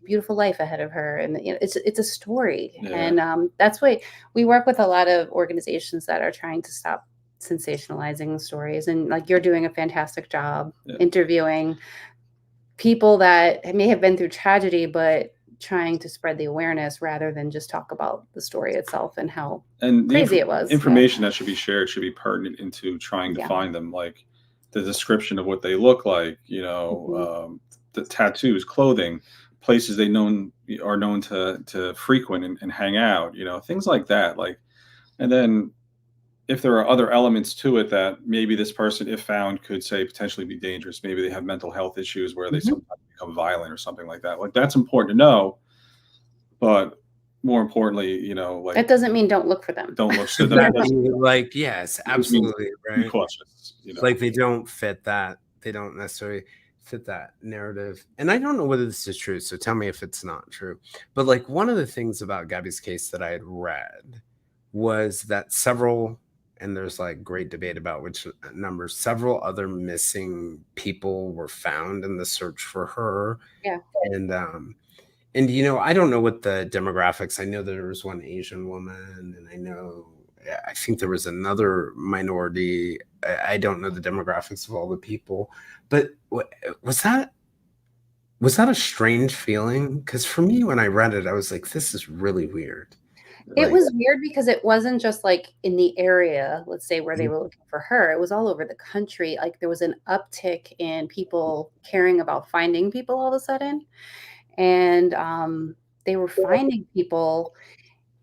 beautiful life ahead of her, and it's a story. yeah, And that's why we work with a lot of organizations that are trying to stop sensationalizing stories, and like you're doing a fantastic job yeah. interviewing people that may have been through tragedy, but trying to spread the awareness rather than just talk about the story itself and how And the crazy it was. Yeah. information that should be shared should be pertinent into trying to Yeah. find them, like the description of what they look like, Mhm. the tattoos, clothing, places they are known to frequent and hang out, things like that. Like, and then if there are other elements to it that maybe this person, if found, could say potentially be dangerous. Maybe they have mental health issues where they Mhm. sometimes become violent or something like that. Like, that's important to know, but more importantly, like, That doesn't mean don't look for them. don't look. So That that's like, yes, it just means absolutely, be right? cautious. Like they don't fit that. They don't necessarily fit that narrative. And I don't know whether this is true, so tell me if it's not true. But like one of the things about Gabby's case that I had read was that several, and there's like great debate about which numbers, several other missing people were found in the search for her. Yeah. And I don't know what the demographics. I know there was one Asian woman, and I think there was another minority. I don't know the demographics of all the people, but was that was that a strange feeling? Because for me, when I read it, I was like, "This is really weird." It Like, was weird because it wasn't just like in the area, let's say, where they were looking for her. It was all over the country. Like there was an uptick in people caring about finding people all of a sudden. And they were finding people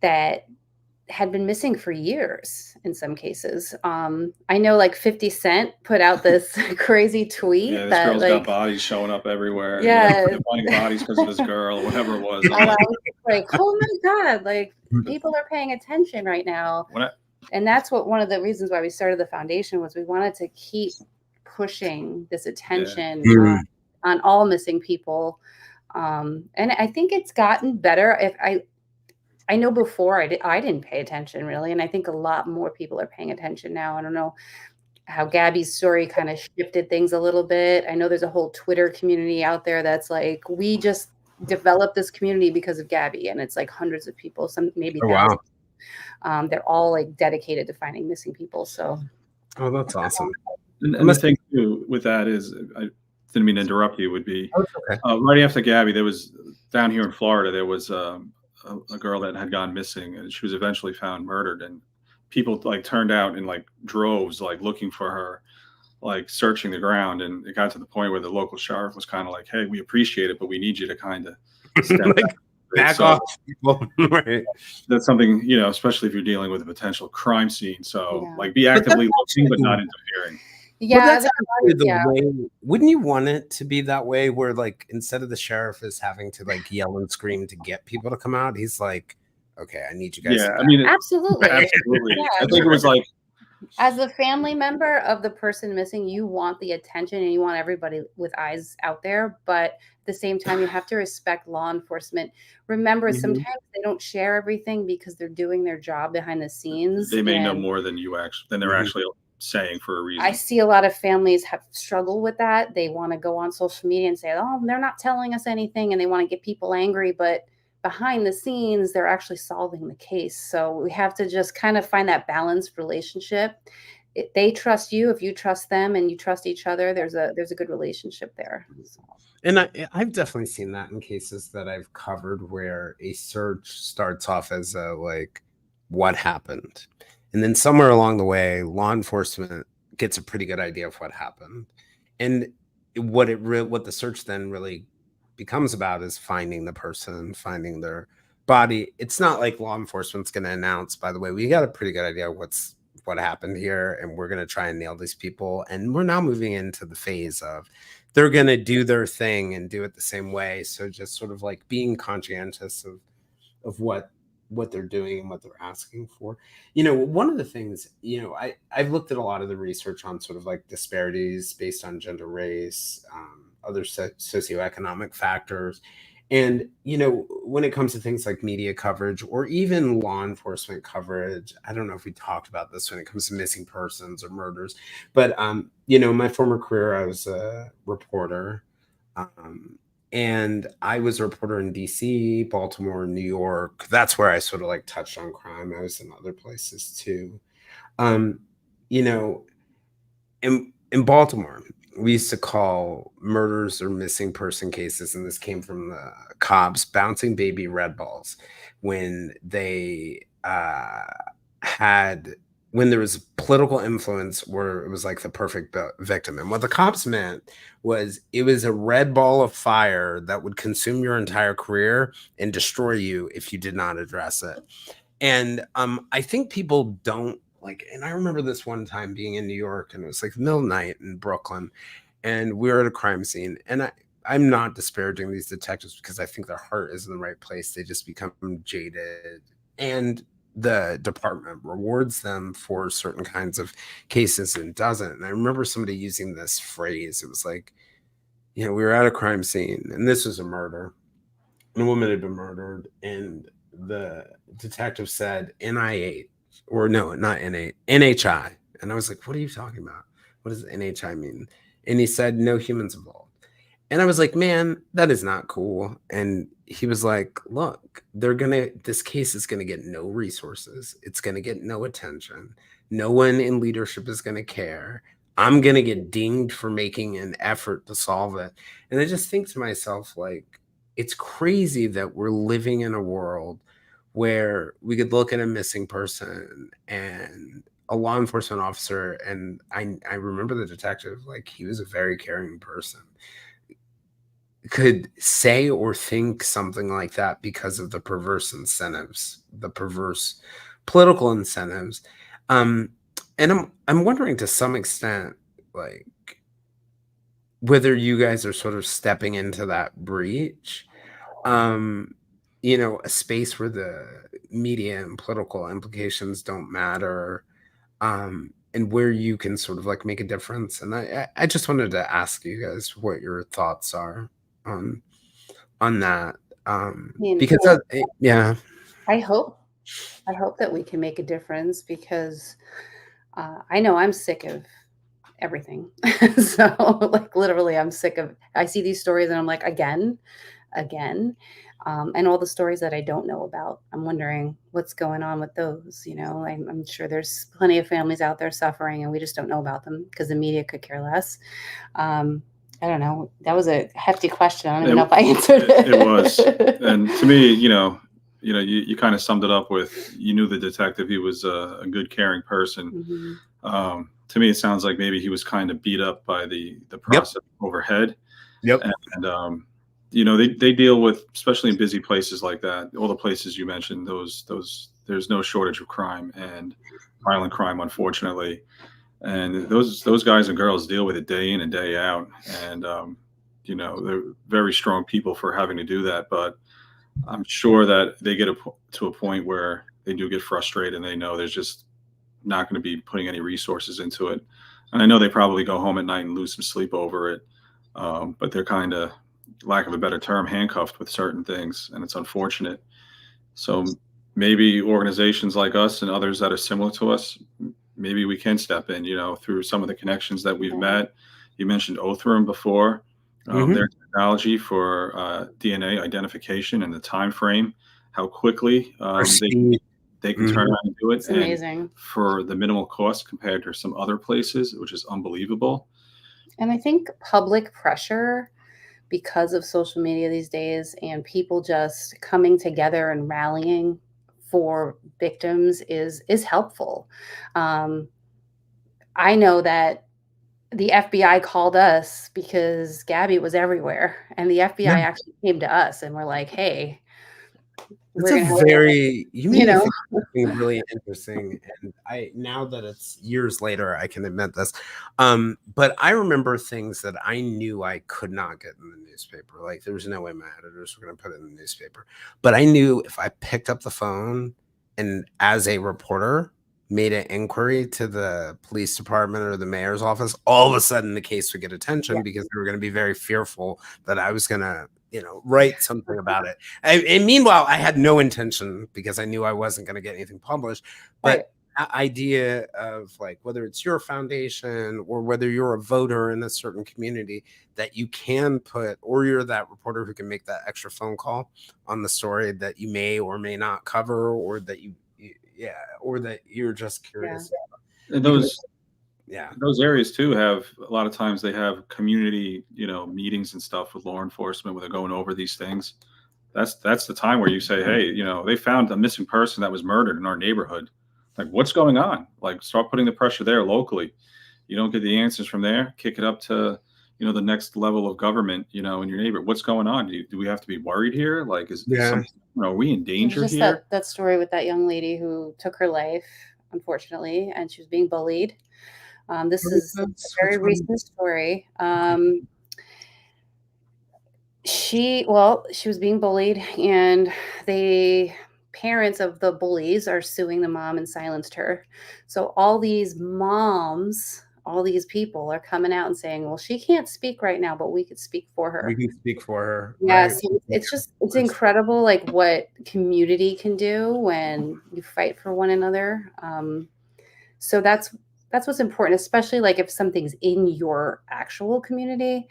that had been missing for years in some cases. I know like 50 Cent put out this crazy tweet Yeah, this that girl's got like, bodies showing up everywhere. yeah, They're finding bodies because of this girl or whatever it was. I'm and I like, was like, oh my God, like people are paying attention right now. when I, And that's what one of the reasons why we started the foundation was we wanted to keep pushing this attention on all missing people. And I think it's gotten better. If I know before I didn't pay attention really, and I think a lot more people are paying attention now. I don't know how Gabby's story kind of shifted things a little bit. I know there's a whole Twitter community out there that's like, we just developed this community because of Gabby, and it's like hundreds of people, some maybe Oh, thousands. wow. They're all like dedicated to finding missing people. So, Oh, that's awesome. and the thing too with that is, I didn't mean to interrupt you, would be Oh, it's okay. right after Gabby, there was down here in Florida, there was a girl that had gone missing, and she was eventually found murdered, and people like turned out in like droves, like looking for her, like searching the ground. And it got to the point where the local sheriff was kind of like, hey, we appreciate it, but we need you to kind of step Like, back So off, people. Right. that's something, especially if you're dealing with a potential crime scene. So Yeah. like be actively looking, but not interfering. yeah, But that's actually the yeah. way. Wouldn't you want it to be that way, where like instead of the sheriff is having to like yell and scream to get people to come out, he's like, okay, I need you guys. Yeah, to I mean, Absolutely. absolutely. Yeah. I think it was like, As a family member of the person missing, you want the attention and you want everybody with eyes out there. But at the same time, you have to respect law enforcement. Remember, sometimes they don't share everything because they're doing their job behind the scenes. they may know more than they're actually saying for a reason. I see a lot of families have struggled with that. They want to go on social media and say, oh, they're not telling us anything, and they want to get people angry. But behind the scenes, they're actually solving the case. So we have to just kind of find that balanced relationship. They trust you. If you trust them and you trust each other, there's a good relationship there. So. And I've definitely seen that in cases that I've covered where a search starts off as a like, what happened? And then somewhere along the way, law enforcement gets a pretty good idea of what happened. And what the search then really becomes about is finding the person, finding their body. It's not like law enforcement's going to announce, by the way, we got a pretty good idea of what happened here, and we're going to try and nail these people. And we're now moving into the phase of they're going to do their thing and do it the same way. So just sort of like being conscientious of what they're doing and what they're asking for. One of the things, I've looked at a lot of the research on sort of like disparities based on gender, race, other socioeconomic factors. And, when it comes to things like media coverage or even law enforcement coverage, I don't know if we talked about this when it comes to missing persons or murders, but, my former career, I was a reporter. And I was a reporter in DC, Baltimore, New York. That's where I sort of like touched on crime. I was in other places too. In Baltimore, we used to call murders or missing person cases, and this came from the cops bouncing baby red balls when they when there was political influence where it was like the perfect victim. And what the cops meant was it was a red ball of fire that would consume your entire career and destroy you if you did not address it. And I think people don't like, and I remember this one time being in New York, and it was like middle of the night in Brooklyn, and we were at a crime scene. And I'm not disparaging these detectives because I think their heart is in the right place. They just become jaded, and the department rewards them for certain kinds of cases and doesn't. And I remember somebody using this phrase. It was like, we were at a crime scene, and this was a murder. And a woman had been murdered, and the detective said NI8, or no, not N8, NHI. And I was like, what are you talking about? What does NHI mean? And he said, no humans involved. And I was like, man, that is not cool. And he was like, look, this case is going to get no resources. It's going to get no attention. No one in leadership is going to care. I'm going to get dinged for making an effort to solve it. And I just think to myself, like, it's crazy that we're living in a world where we could look at a missing person and a law enforcement officer, and I remember the detective, like, he was a very caring person, could say or think something like that because of the perverse incentives, the perverse political incentives. And I'm wondering to some extent, like, whether you guys are sort of stepping into that breach, a space where the media and political implications don't matter, and where you can sort of like make a difference. And I just wanted to ask you guys what your thoughts are on that. mean, Because yeah. I hope that we can make a difference because I know I'm sick of everything. So like literally I'm sick of, I see these stories and I'm like, again. And all the stories that I don't know about, I'm wondering what's going on with those. I'm sure there's plenty of families out there suffering and we just don't know about them because the media could care less. I don't know. That was a hefty question. I don't even know if I answered it. It was. And to me, you kind of summed it up with, you knew the detective, he was a good, caring person. Mm-hmm. To me, it sounds like maybe he was kind of beat up by the process overhead. Yep. And they deal with, especially in busy places like that, all the places you mentioned, those there's no shortage of crime and violent crime, unfortunately. And those guys and girls deal with it day in and day out. And they're very strong people for having to do that. But I'm sure that they get to a point where they do get frustrated and they know there's just not going to be putting any resources into it. And I know they probably go home at night and lose some sleep over it. But they're kind of, lack of a better term, handcuffed with certain things. And it's unfortunate. So maybe organizations like us and others that are similar to us, maybe we can step in, through some of the connections that we've met. You mentioned Othram before. Their technology for DNA identification and the time frame, how quickly they can turn around and do it. It's amazing. And for the minimal cost compared to some other places, which is unbelievable. And I think public pressure, because of social media these days and people just coming together and rallying for victims is helpful. I know that the FBI called us because Gabby was everywhere, and the FBI actually came to us and were like, "Hey, it's you made me think something really interesting." And now that it's years later, I can admit this. But I remember things that I knew I could not get in the newspaper. Like there was no way my editors were going to put it in the newspaper. But I knew if I picked up the phone and as a reporter made an inquiry to the police department or the mayor's office, all of a sudden the case would get attention because they were going to be very fearful that I was going to, write something about it. And meanwhile, I had no intention because I knew I wasn't going to get anything published. But the idea of like, whether it's your foundation or whether you're a voter in a certain community that you can put, or you're that reporter who can make that extra phone call on the story that you may or may not cover, or that or that you're just curious. And those areas too have, a lot of times they have community, meetings and stuff with law enforcement where they're going over these things. That's the time where you say, hey, they found a missing person that was murdered in our neighborhood. Like, what's going on? Like, start putting the pressure there locally. You don't get the answers from there, kick it up to, the next level of government, in your neighborhood. What's going on? Do we have to be worried here? Like, are we in danger just here? That story with that young lady who took her life, unfortunately, and she was being bullied. This is a very recent story. She was being bullied, and the parents of the bullies are suing the mom and silenced her. So all these moms, all these people are coming out and saying, well, she can't speak right now, but we could speak for her. We can speak for her. Yes. Right? It's incredible, like what community can do when you fight for one another. So that's what's important, especially like if something's in your actual community,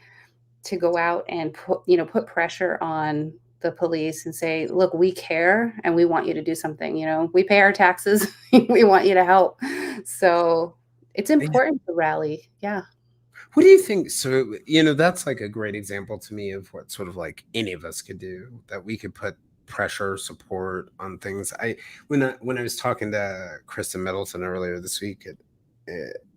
to go out and put pressure on the police and say, look, we care and we want you to do something. We pay our taxes. We want you to help. So it's important to rally. Yeah. What do you think? So, that's like a great example to me of what sort of like any of us could do, that we could put pressure, support on things. When I was talking to Kristen Middleton earlier this week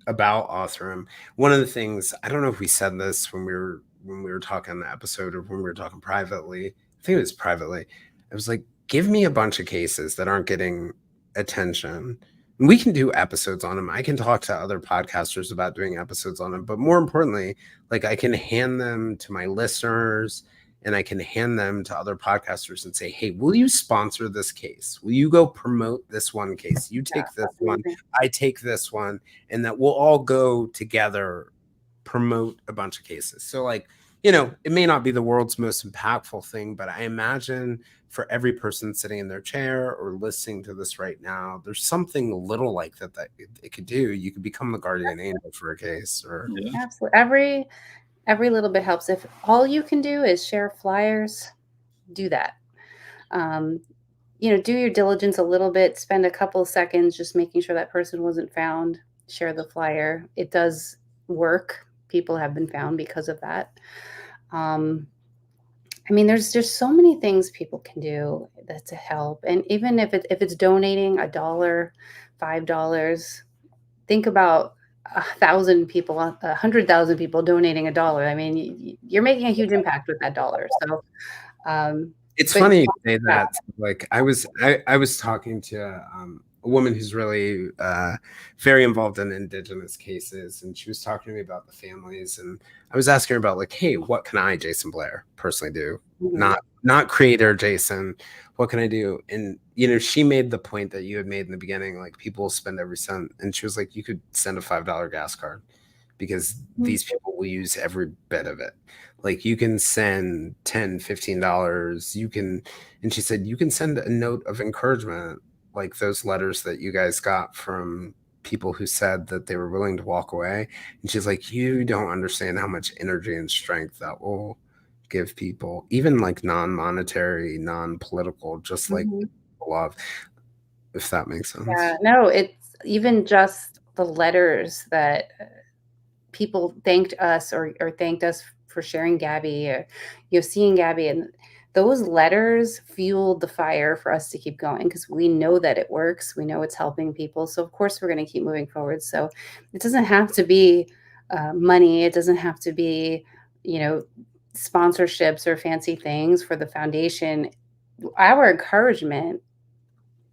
about Othram, one of the things, I don't know if we said this when we were talking on the episode or when we were talking privately, I think it was privately. I was like, give me a bunch of cases that aren't getting attention. We can do episodes on them. I can talk to other podcasters about doing episodes on them, but more importantly, like I can hand them to my listeners and I can hand them to other podcasters and say, hey, will you sponsor this case? Will you go promote this one case? You take this one, I take this one, and that we'll all go together, promote a bunch of cases. So like, you know, it may not be the world's most impactful thing, but I imagine for every person sitting in their chair or listening to this right now, there's something little like that it could do. You could become the guardian angel for a case, or absolutely every little bit helps. If all you can do is share flyers, do that. You know, do your diligence a little bit. Spend a couple of seconds just making sure that person wasn't found. Share the flyer. It does work. People have been found because of that. I mean, there's just so many things people can do that to help. And even if it's donating $1, $5, think about 1,000 people, 100,000 people donating $1. I mean, you're making a huge impact with that dollar. So it's funny you say that. Like I was talking to a woman who's really very involved in Indigenous cases, and she was talking to me about the families, and I was asking her about like, hey, what can I, Jason Blair, personally do? Mm-hmm. Not creator Jason. What can I do? And you know, she made the point that you had made in the beginning, like people will spend every cent, and she was like, you could send a $5 gas card because these people will use every bit of it. Like you can send $10, $15. You can, and she said, you can send a note of encouragement, like those letters that you guys got from people who said that they were willing to walk away. And she's like, you don't understand how much energy and strength that will give people, even like non-monetary, non-political, just like love, if that makes sense. Yeah, no, it's even just the letters that people thanked us or thanked us for sharing Gabby, or, you know, seeing Gabby, and those letters fueled the fire for us to keep going because we know that it works. We know it's helping people. So of course we're going to keep moving forward. So it doesn't have to be money. It doesn't have to be, you know, sponsorships or fancy things for the foundation. Our encouragement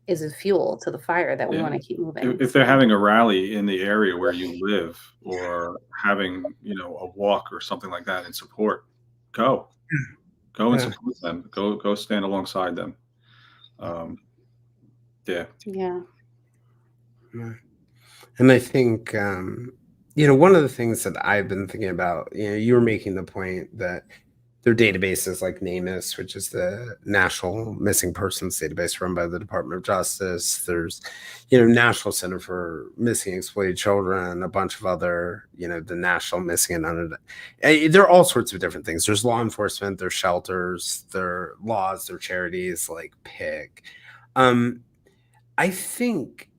is a fuel to the fire that we want to keep moving. If they're having a rally in the area where you live, or having, you know, a walk or something like that in support, go and support them. Go stand alongside them. Yeah. And I think, you know, one of the things that I've been thinking about, you know, you were making the point that there are databases like NamUs, which is the National Missing Persons Database run by the Department of Justice. There's, you know, National Center for Missing and Exploited Children, a bunch of other, you know, the National Missing and Unidentified. There are all sorts of different things. There's law enforcement, there's shelters, there are laws, there are charities like PIG. I think,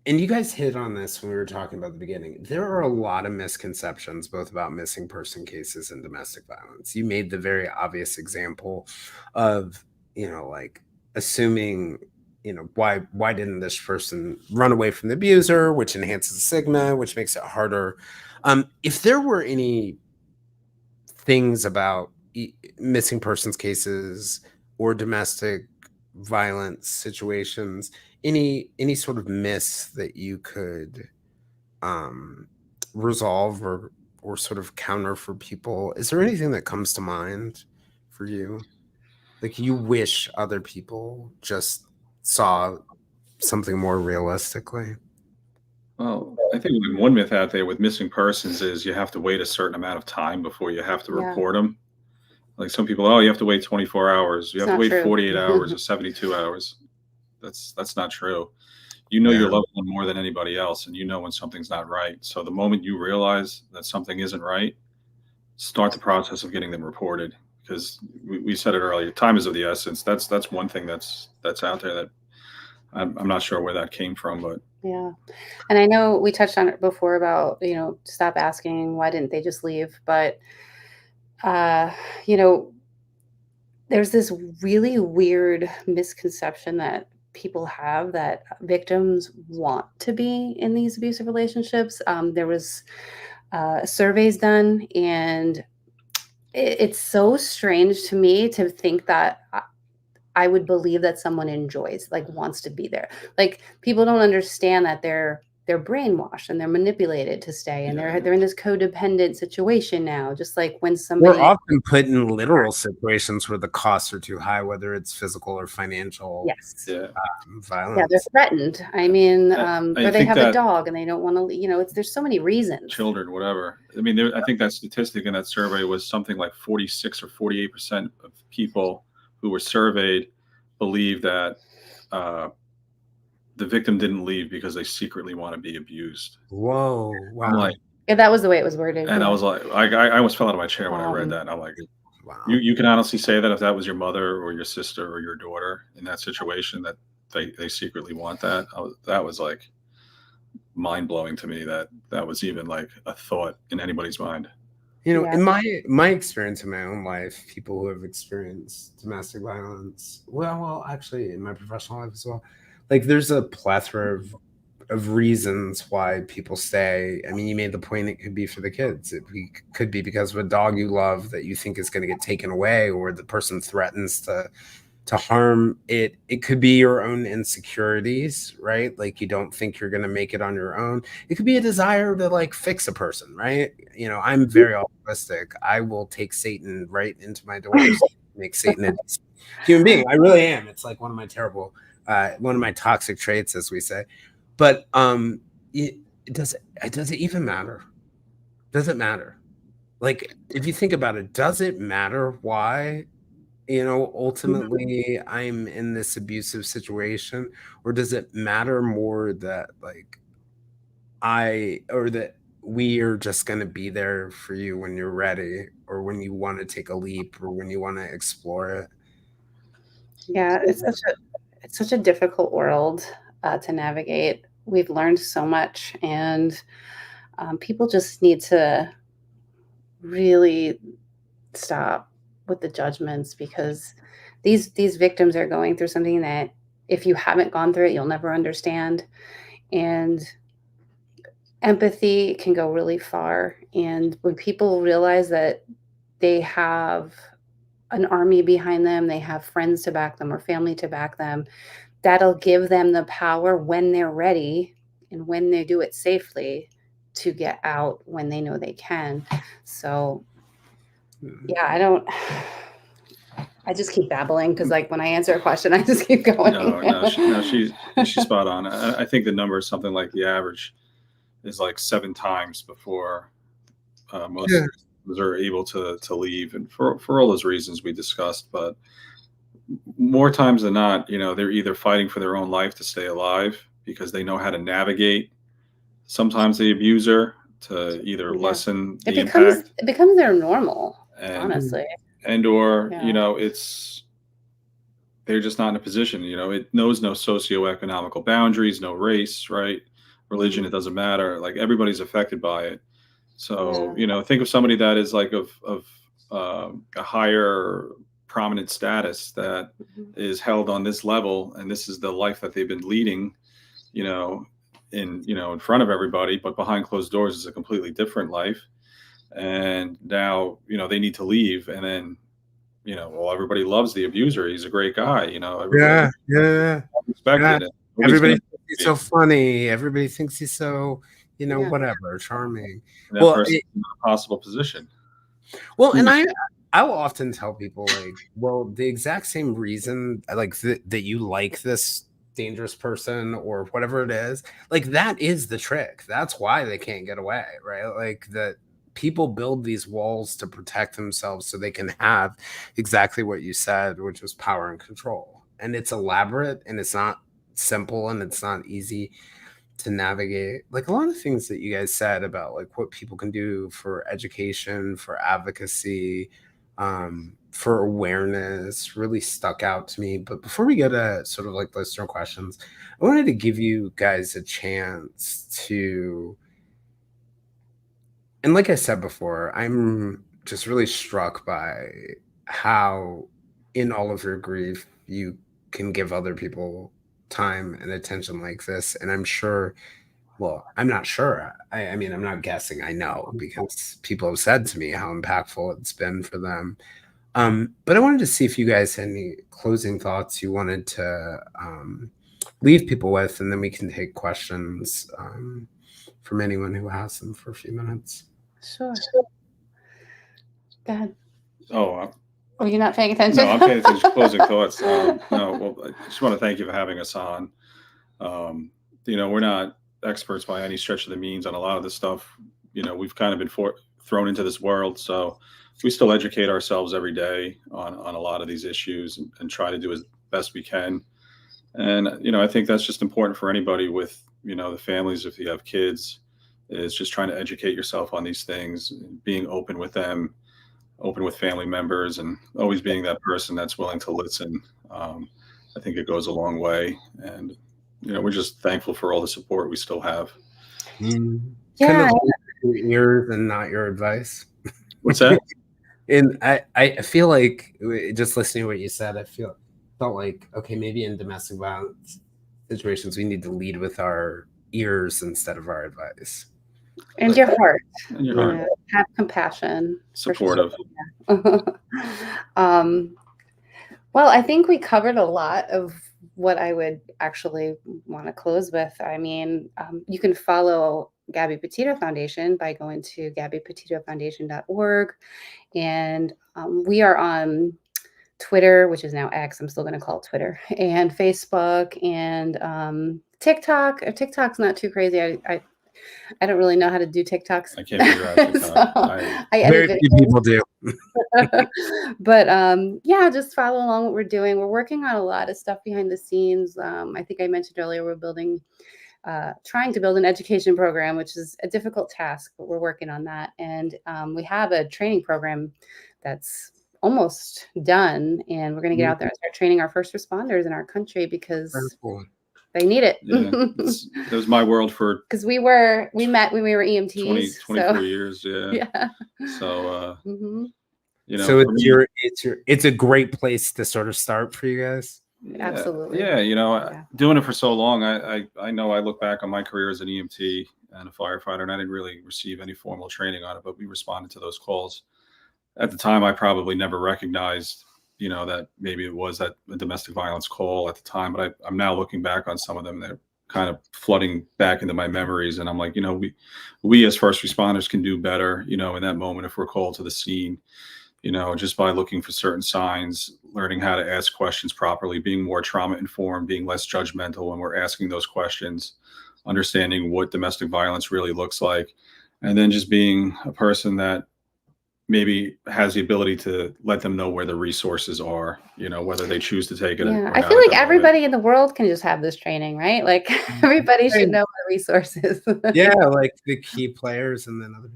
and you guys hit on this when we were talking about the beginning, there are a lot of misconceptions both about missing person cases and domestic violence. You made the very obvious example of, you know, like assuming, you know, why didn't this person run away from the abuser, which enhances the stigma, which makes it harder. If there were any things about missing persons cases or domestic violence situations, any sort of myths that you could resolve or sort of counter for people, is there anything that comes to mind for you, like you wish other people just saw something more realistically? Well, I think one myth out there with missing persons is you have to wait a certain amount of time before you have to report them. Like some people, oh, you have to wait 24 hours. You have to wait 48 hours or 72 hours. That's not true. You know your loved one more than anybody else, and you know when something's not right. So the moment you realize that something isn't right, start the process of getting them reported. Because we said it earlier, time is of the essence. That's one thing that's out there that I'm not sure where that came from, but yeah. And I know we touched on it before about, you know, stop asking why didn't they just leave, but you know, there's this really weird misconception that people have that victims want to be in these abusive relationships. There was surveys done, and it's so strange to me to think that I would believe that someone enjoys, like wants to be there. Like people don't understand that they're brainwashed and they're manipulated to stay, and they're in this codependent situation now. Just like when We're somebody, often put in literal situations where the costs are too high, whether it's physical or financial yes, Yeah. yeah, they're violence. threatened. I mean, I or they think have a that dog and they don't want to, there's so many reasons. children, whatever. I mean, I think that statistic in that survey was something like 46 or 48% of people who were surveyed believe that the victim didn't leave because they secretly want to be abused. Whoa! Wow! I'm like, Yeah, that was the way it was worded. and I yeah. was like, I almost fell out of my chair when I read that. And I'm like, Wow! you can honestly say that if that was your mother or your sister or your daughter in that situation, that they secretly want that. That was like mind blowing to me that was even like a thought in anybody's mind. You know, Yeah. in my experience in my own life, people who have experienced domestic violence, well, actually in my professional life as well, like there's a plethora of reasons why people stay. I mean, you made the point it could be for the kids. Could be because of a dog you love that you think is going to get taken away, or the person threatens to harm it. It could be your own insecurities, right? Like you don't think you're going to make it on your own. It could be a desire to like fix a person, right? You know, I'm very altruistic. I will take Satan right into my doors, make Satan a human being. I really am. It's like one of my toxic traits, as we say. But does it even matter? Does it matter? Like, if you think about it, does it matter why? Ultimately I'm in this abusive situation, or does it matter more that like that we are just going to be there for you when you're ready, or when you want to take a leap, or when you want to explore it? Yeah, it's such a difficult world to navigate. We've learned so much, and people just need to really stop with the judgments, because these victims are going through something that if you haven't gone through it, you'll never understand. And empathy can go really far. And when people realize that they have an army behind them, they have friends to back them or family to back them, that'll give them the power when they're ready and when they do it safely to get out when they know they can. So yeah, I just keep babbling because like when I answer a question, I just keep going. No, she's spot on. I think the number is something like the average is like 7 times before most are able to leave, and for all those reasons we discussed. But more times than not, they're either fighting for their own life to stay alive because they know how to navigate sometimes the abuser to either lessen the impact. It becomes their normal, honestly. Or they're just not in a position. It knows no socioeconomical boundaries, no race, right? Religion, it doesn't matter. Like everybody's affected by it. So think of somebody that is like of a higher prominent status that is held on this level, and this is the life that they've been leading, in front of everybody, but behind closed doors is a completely different life. And now they need to leave, and then everybody loves the abuser. He's a great guy, everybody respected it. Everybody thinks he's so funny. Everybody thinks he's so whatever, charming. And that person's in an impossible position. Well, and I will often tell people like, well, the exact same reason like that you like this dangerous person or whatever it is, like that is the trick. That's why they can't get away, right? Like that people build these walls to protect themselves so they can have exactly what you said, which was power and control. And it's elaborate, and it's not simple, and it's not easy to navigate. Like a lot of things that you guys said about like what people can do for education, for advocacy, for awareness really stuck out to me. But before we go to sort of like listener questions, I wanted to give you guys a chance to, and like I said before, I'm just really struck by how in all of your grief you can give other people time and attention like this. And I'm sure, well, I'm not sure. I mean, I'm not guessing. I know because people have said to me how impactful it's been for them. But I wanted to see if you guys had any closing thoughts you wanted to leave people with, and then we can take questions from anyone who has them for a few minutes. Sure. Go ahead. Oh, Are you not paying attention? no, I'm paying attention. Closing thoughts. No, well, I just want to thank you for having us on. We're not experts by any stretch of the means on a lot of this stuff. We've kind of been thrown into this world, so we still educate ourselves every day on a lot of these issues and try to do as best we can. And I think that's just important for anybody with the families. If you have kids, is just trying to educate yourself on these things, being open with them, open with family members, and always being that person that's willing to listen. I think it goes a long way, and we're just thankful for all the support we still have. Kind Yeah. of your ears and not your advice. What's that? And I feel like, just listening to what you said, felt like, okay, maybe in domestic violence situations we need to lead with our ears instead of our advice. And your heart. And your heart. Have compassion. Supportive. Well, I think we covered a lot of what I would actually want to close with. I mean, you can follow Gabby Petito Foundation by going to gabbypetitofoundation.org. And we are on Twitter, which is now X. I'm still going to call it Twitter, and Facebook, and TikTok. TikTok's not too crazy. I don't really know how to do TikToks. I can't figure out TikTok. I Very few people do. But yeah, just follow along what we're doing. We're working on a lot of stuff behind the scenes. I think I mentioned earlier we're trying to build an education program, which is a difficult task, but we're working on that. And we have a training program that's almost done, and we're going to get out there and start training our first responders in our country because they need it. Yeah, it was my world for because we met when we were EMTs 24 years. Yeah. So so it's a great place to sort of start for you guys. Absolutely. Yeah, doing it for so long, I know I look back on my career as an EMT and a firefighter, and I didn't really receive any formal training on it, but we responded to those calls. At the time, I probably never recognized, that maybe it was a domestic violence call at the time, but I'm now looking back on some of them. They're kind of flooding back into my memories, and I'm like, we as first responders can do better, in that moment if we're called to the scene, just by looking for certain signs, learning how to ask questions properly, being more trauma informed, being less judgmental when we're asking those questions, understanding what domestic violence really looks like, and then just being a person that maybe has the ability to let them know where the resources are, whether they choose to take it. Yeah, I feel like everybody in the world can just have this training, right? Like everybody should know the resources. Yeah, like the key players, and then other.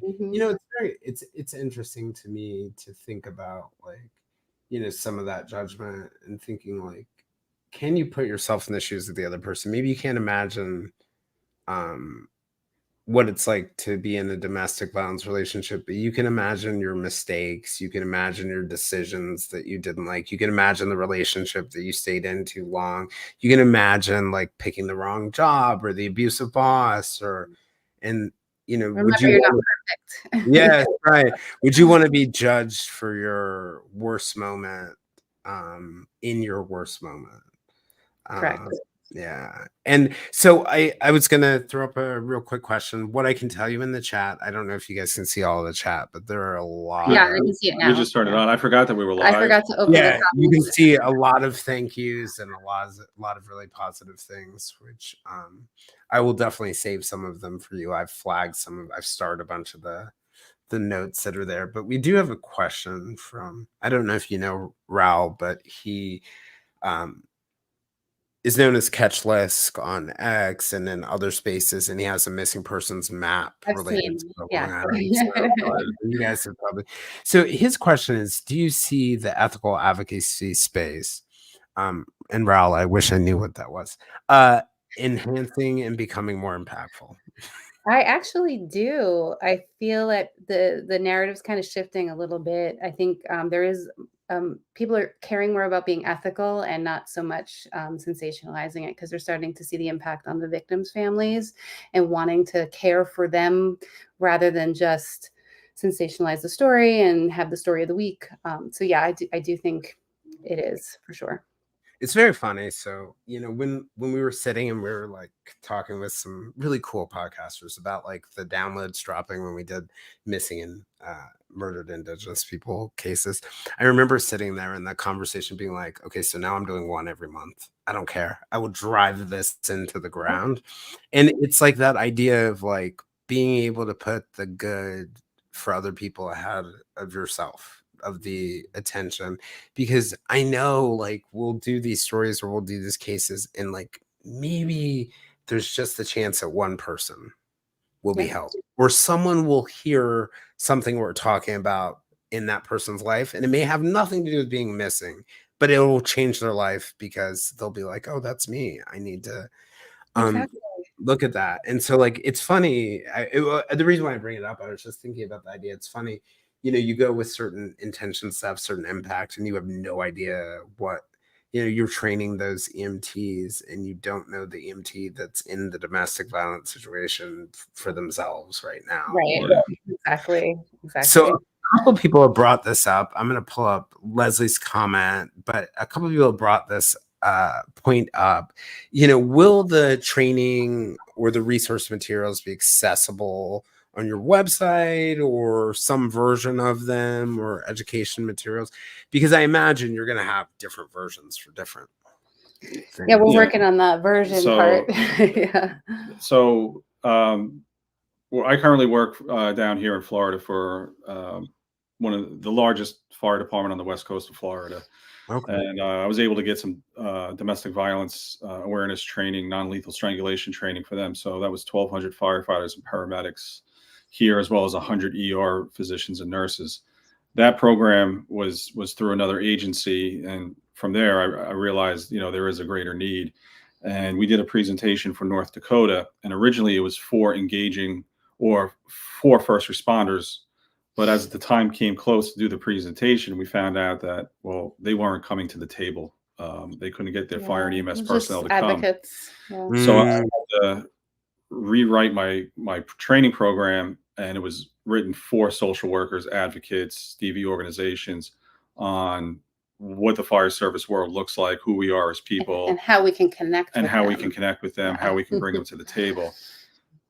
It's interesting to me to think about, like, some of that judgment and thinking, like, can you put yourself in the shoes of the other person? Maybe you can't imagine what it's like to be in a domestic violence relationship, but you can imagine your mistakes. You can imagine your decisions that you didn't like. You can imagine the relationship that you stayed in too long. You can imagine, like, picking the wrong job or the abusive boss, Remember, would you you're not perfect. Yeah, right. Would you want to be judged for your worst moment in your worst moment? Correct. Yeah. And so I was going to throw up a real quick question. What I can tell you in the chat, I don't know if you guys can see all of the chat, but there are a lot. Yeah, I can see it now. We just started on. I forgot that we were live. I forgot to open Yeah, the you can see a lot of thank yous and a lot of really positive things, which I will definitely save some of them for you. I've flagged I've starred a bunch of the notes that are there, but we do have a question from, I don't know if you know Raul, but he is known as Catch Lisk on X and in other spaces, and he has a missing persons map related to Long Island. So, you guys have probably. So his question is: do you see the ethical advocacy space? And Raul, I wish I knew what that was. Enhancing and becoming more impactful. I actually do. I feel that the narrative's kind of shifting a little bit. I think there is. People are caring more about being ethical and not so much sensationalizing it, because they're starting to see the impact on the victims' families and wanting to care for them rather than just sensationalize the story and have the story of the week. So yeah, I do think it is for sure. It's very funny. So, when we were sitting and we were like talking with some really cool podcasters about like the downloads dropping when we did missing and murdered Indigenous people cases, I remember sitting there and the conversation being like, okay, so now I'm doing one every month. I don't care. I will drive this into the ground. And it's like that idea of like being able to put the good for other people ahead of yourself, of the attention, because I know like we'll do these stories or we'll do these cases and like maybe there's just the chance that one person will be Yeah. helped or someone will hear something we're talking about in that person's life, and it may have nothing to do with being missing, but it will change their life because they'll be like, oh, that's me, I need to Exactly. look at that. And so like it's funny, the reason why I bring it up, I was just thinking about the idea. It's funny, you go with certain intentions to have certain impact and you have no idea what, you're training those EMTs and you don't know the EMT that's in the domestic violence situation for themselves right now. Right. Yeah. Exactly. So a couple of people have brought this up. I'm going to pull up Leslie's comment, but a couple of people have brought this point up. Will the training or the resource materials be accessible on your website or some version of them, or education materials? Because I imagine you're going to have different versions for different things. Yeah, we're Yeah. working on that version part. Yeah. So, well, I currently work down here in Florida for one of the largest fire department on the west coast of Florida. Okay. And I was able to get some domestic violence awareness training, non-lethal strangulation training for them. So that was 1,200 firefighters and paramedics here, as well as 100 ER physicians and nurses. That program was through another agency, and from there I realized there is a greater need. And we did a presentation for North Dakota, and originally it was for engaging or for first responders. But as the time came close to do the presentation, we found out that, well, they weren't coming to the table. They couldn't get their fire and EMS personnel to come. Advocates. Yeah. So I had to rewrite my training program, and it was written for social workers, advocates, DV organizations on what the fire service world looks like, who we are as people, And how we can connect and with how we them. can connect with them, Yeah. how we can bring them to the table.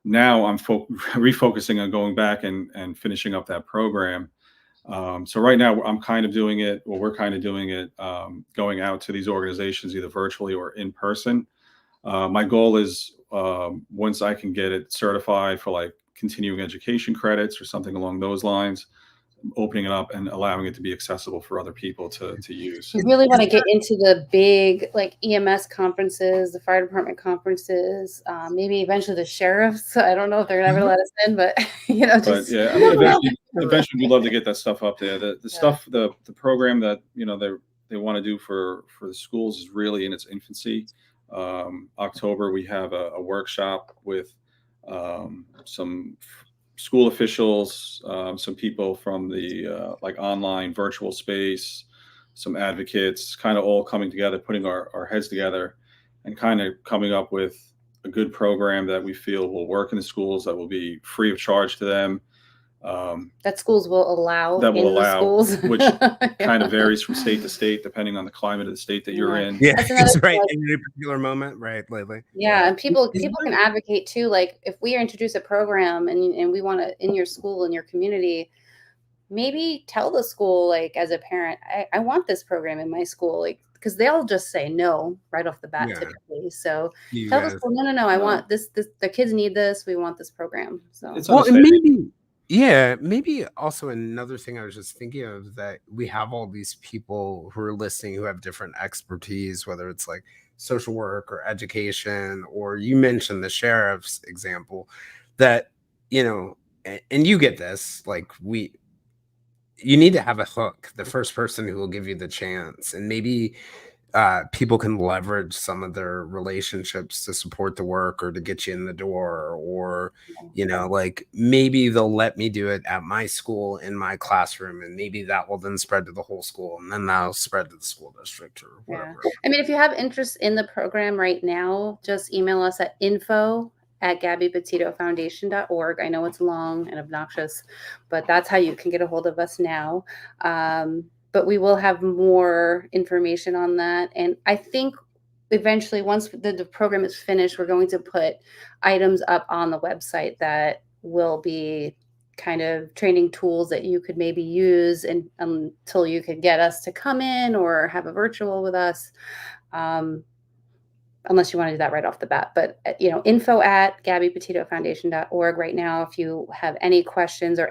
Now I'm refocusing on going back and finishing up that program. So right now I'm kind of doing it, well, we're kind of doing it, going out to these organizations either virtually or in person. My goal is once I can get it certified for like continuing education credits or something along those lines, opening it up and allowing it to be accessible for other people to use. We really want to get into the big like EMS conferences, the fire department conferences, maybe eventually the sheriffs. I don't know if they're gonna ever let us in, but But just yeah, I mean, eventually we'd love to get that stuff up there. The stuff, the program that they want to do for the schools is really in its infancy. October we have a workshop with some school officials, some people from the like online virtual space, some advocates, kind of all coming together, putting our heads together and kind of coming up with a good program that we feel will work in the schools, that will be free of charge to them. that schools will allow That will in the allow, schools. which kind of varies from state to state, depending on the climate of the state that you're in. Yeah, That's another that's right. thing, In a particular moment, right, lately. Yeah, and people Is can advocate too. Like if we introduce a program and we want to in your school, in your community, maybe tell the school, like as a parent, I want this program in my school, like because they'll just say no right off the bat Yeah. typically. So You tell the guys. school, no, I want this. The kids need this. We want this program. So It's Well, and understanding. maybe also another thing I was just thinking of, that we have all these people who are listening who have different expertise, whether it's like social work or education, or you mentioned the sheriff's example, that, and you get this, like you need to have a hook, the first person who will give you the chance, and maybe people can leverage some of their relationships to support the work or to get you in the door, or like maybe they'll let me do it at my school in my classroom, and maybe that will then spread to the whole school, and then that'll spread to the school district or whatever. I mean, if you have interest in the program right now, just email us at info at GabbyPetitoFoundation.org. I know it's long and obnoxious, but that's how you can get a hold of us now. But we will have more information on that. And I think eventually, once the program is finished, we're going to put items up on the website that will be kind of training tools that you could maybe use until you could get us to come in or have a virtual with us. Unless you want to do that right off the bat, but info at GabbyPetitoFoundation.org right now, if you have any questions or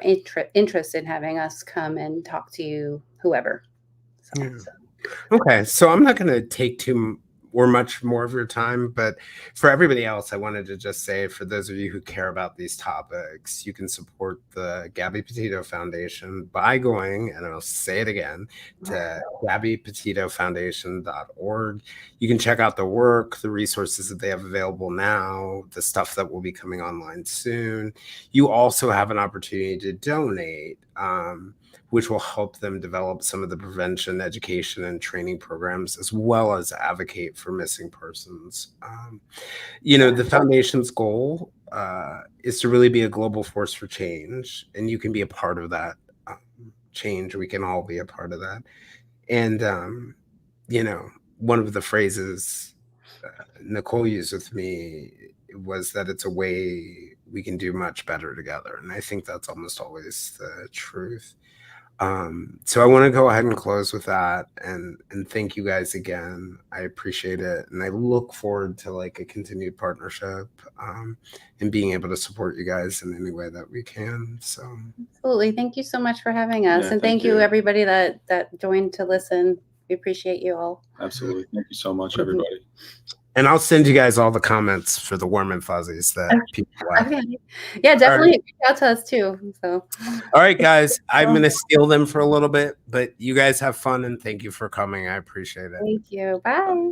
interest in having us come and talk to you, whoever. Okay, so I'm not going to take much more of your time, but for everybody else, I wanted to just say, for those of you who care about these topics, you can support the Gabby Petito Foundation by going, and I'll say it again, to GabbyPetitoFoundation.org. You can check out the work, the resources that they have available now, the stuff that will be coming online soon. You also have an opportunity to donate, which will help them develop some of the prevention, education, and training programs, as well as advocate for missing persons. The foundation's goal is to really be a global force for change, and you can be a part of that change. We can all be a part of that. And, one of the phrases Nichole used with me was that it's a way we can do much better together. And I think that's almost always the truth. So I want to go ahead and close with that and thank you guys again. I appreciate it. And I look forward to a continued partnership and being able to support you guys in any way that we can. So absolutely. Thank you so much for having us. Yeah, and thank you everybody that joined to listen. We appreciate you all. Absolutely. Thank you so much, everybody. And I'll send you guys all the comments for the warm and fuzzies that people left. Okay. Yeah, definitely reach out to us too. So, all right, guys, I'm going to steal them for a little bit, but you guys have fun and thank you for coming. I appreciate it. Thank you. Bye.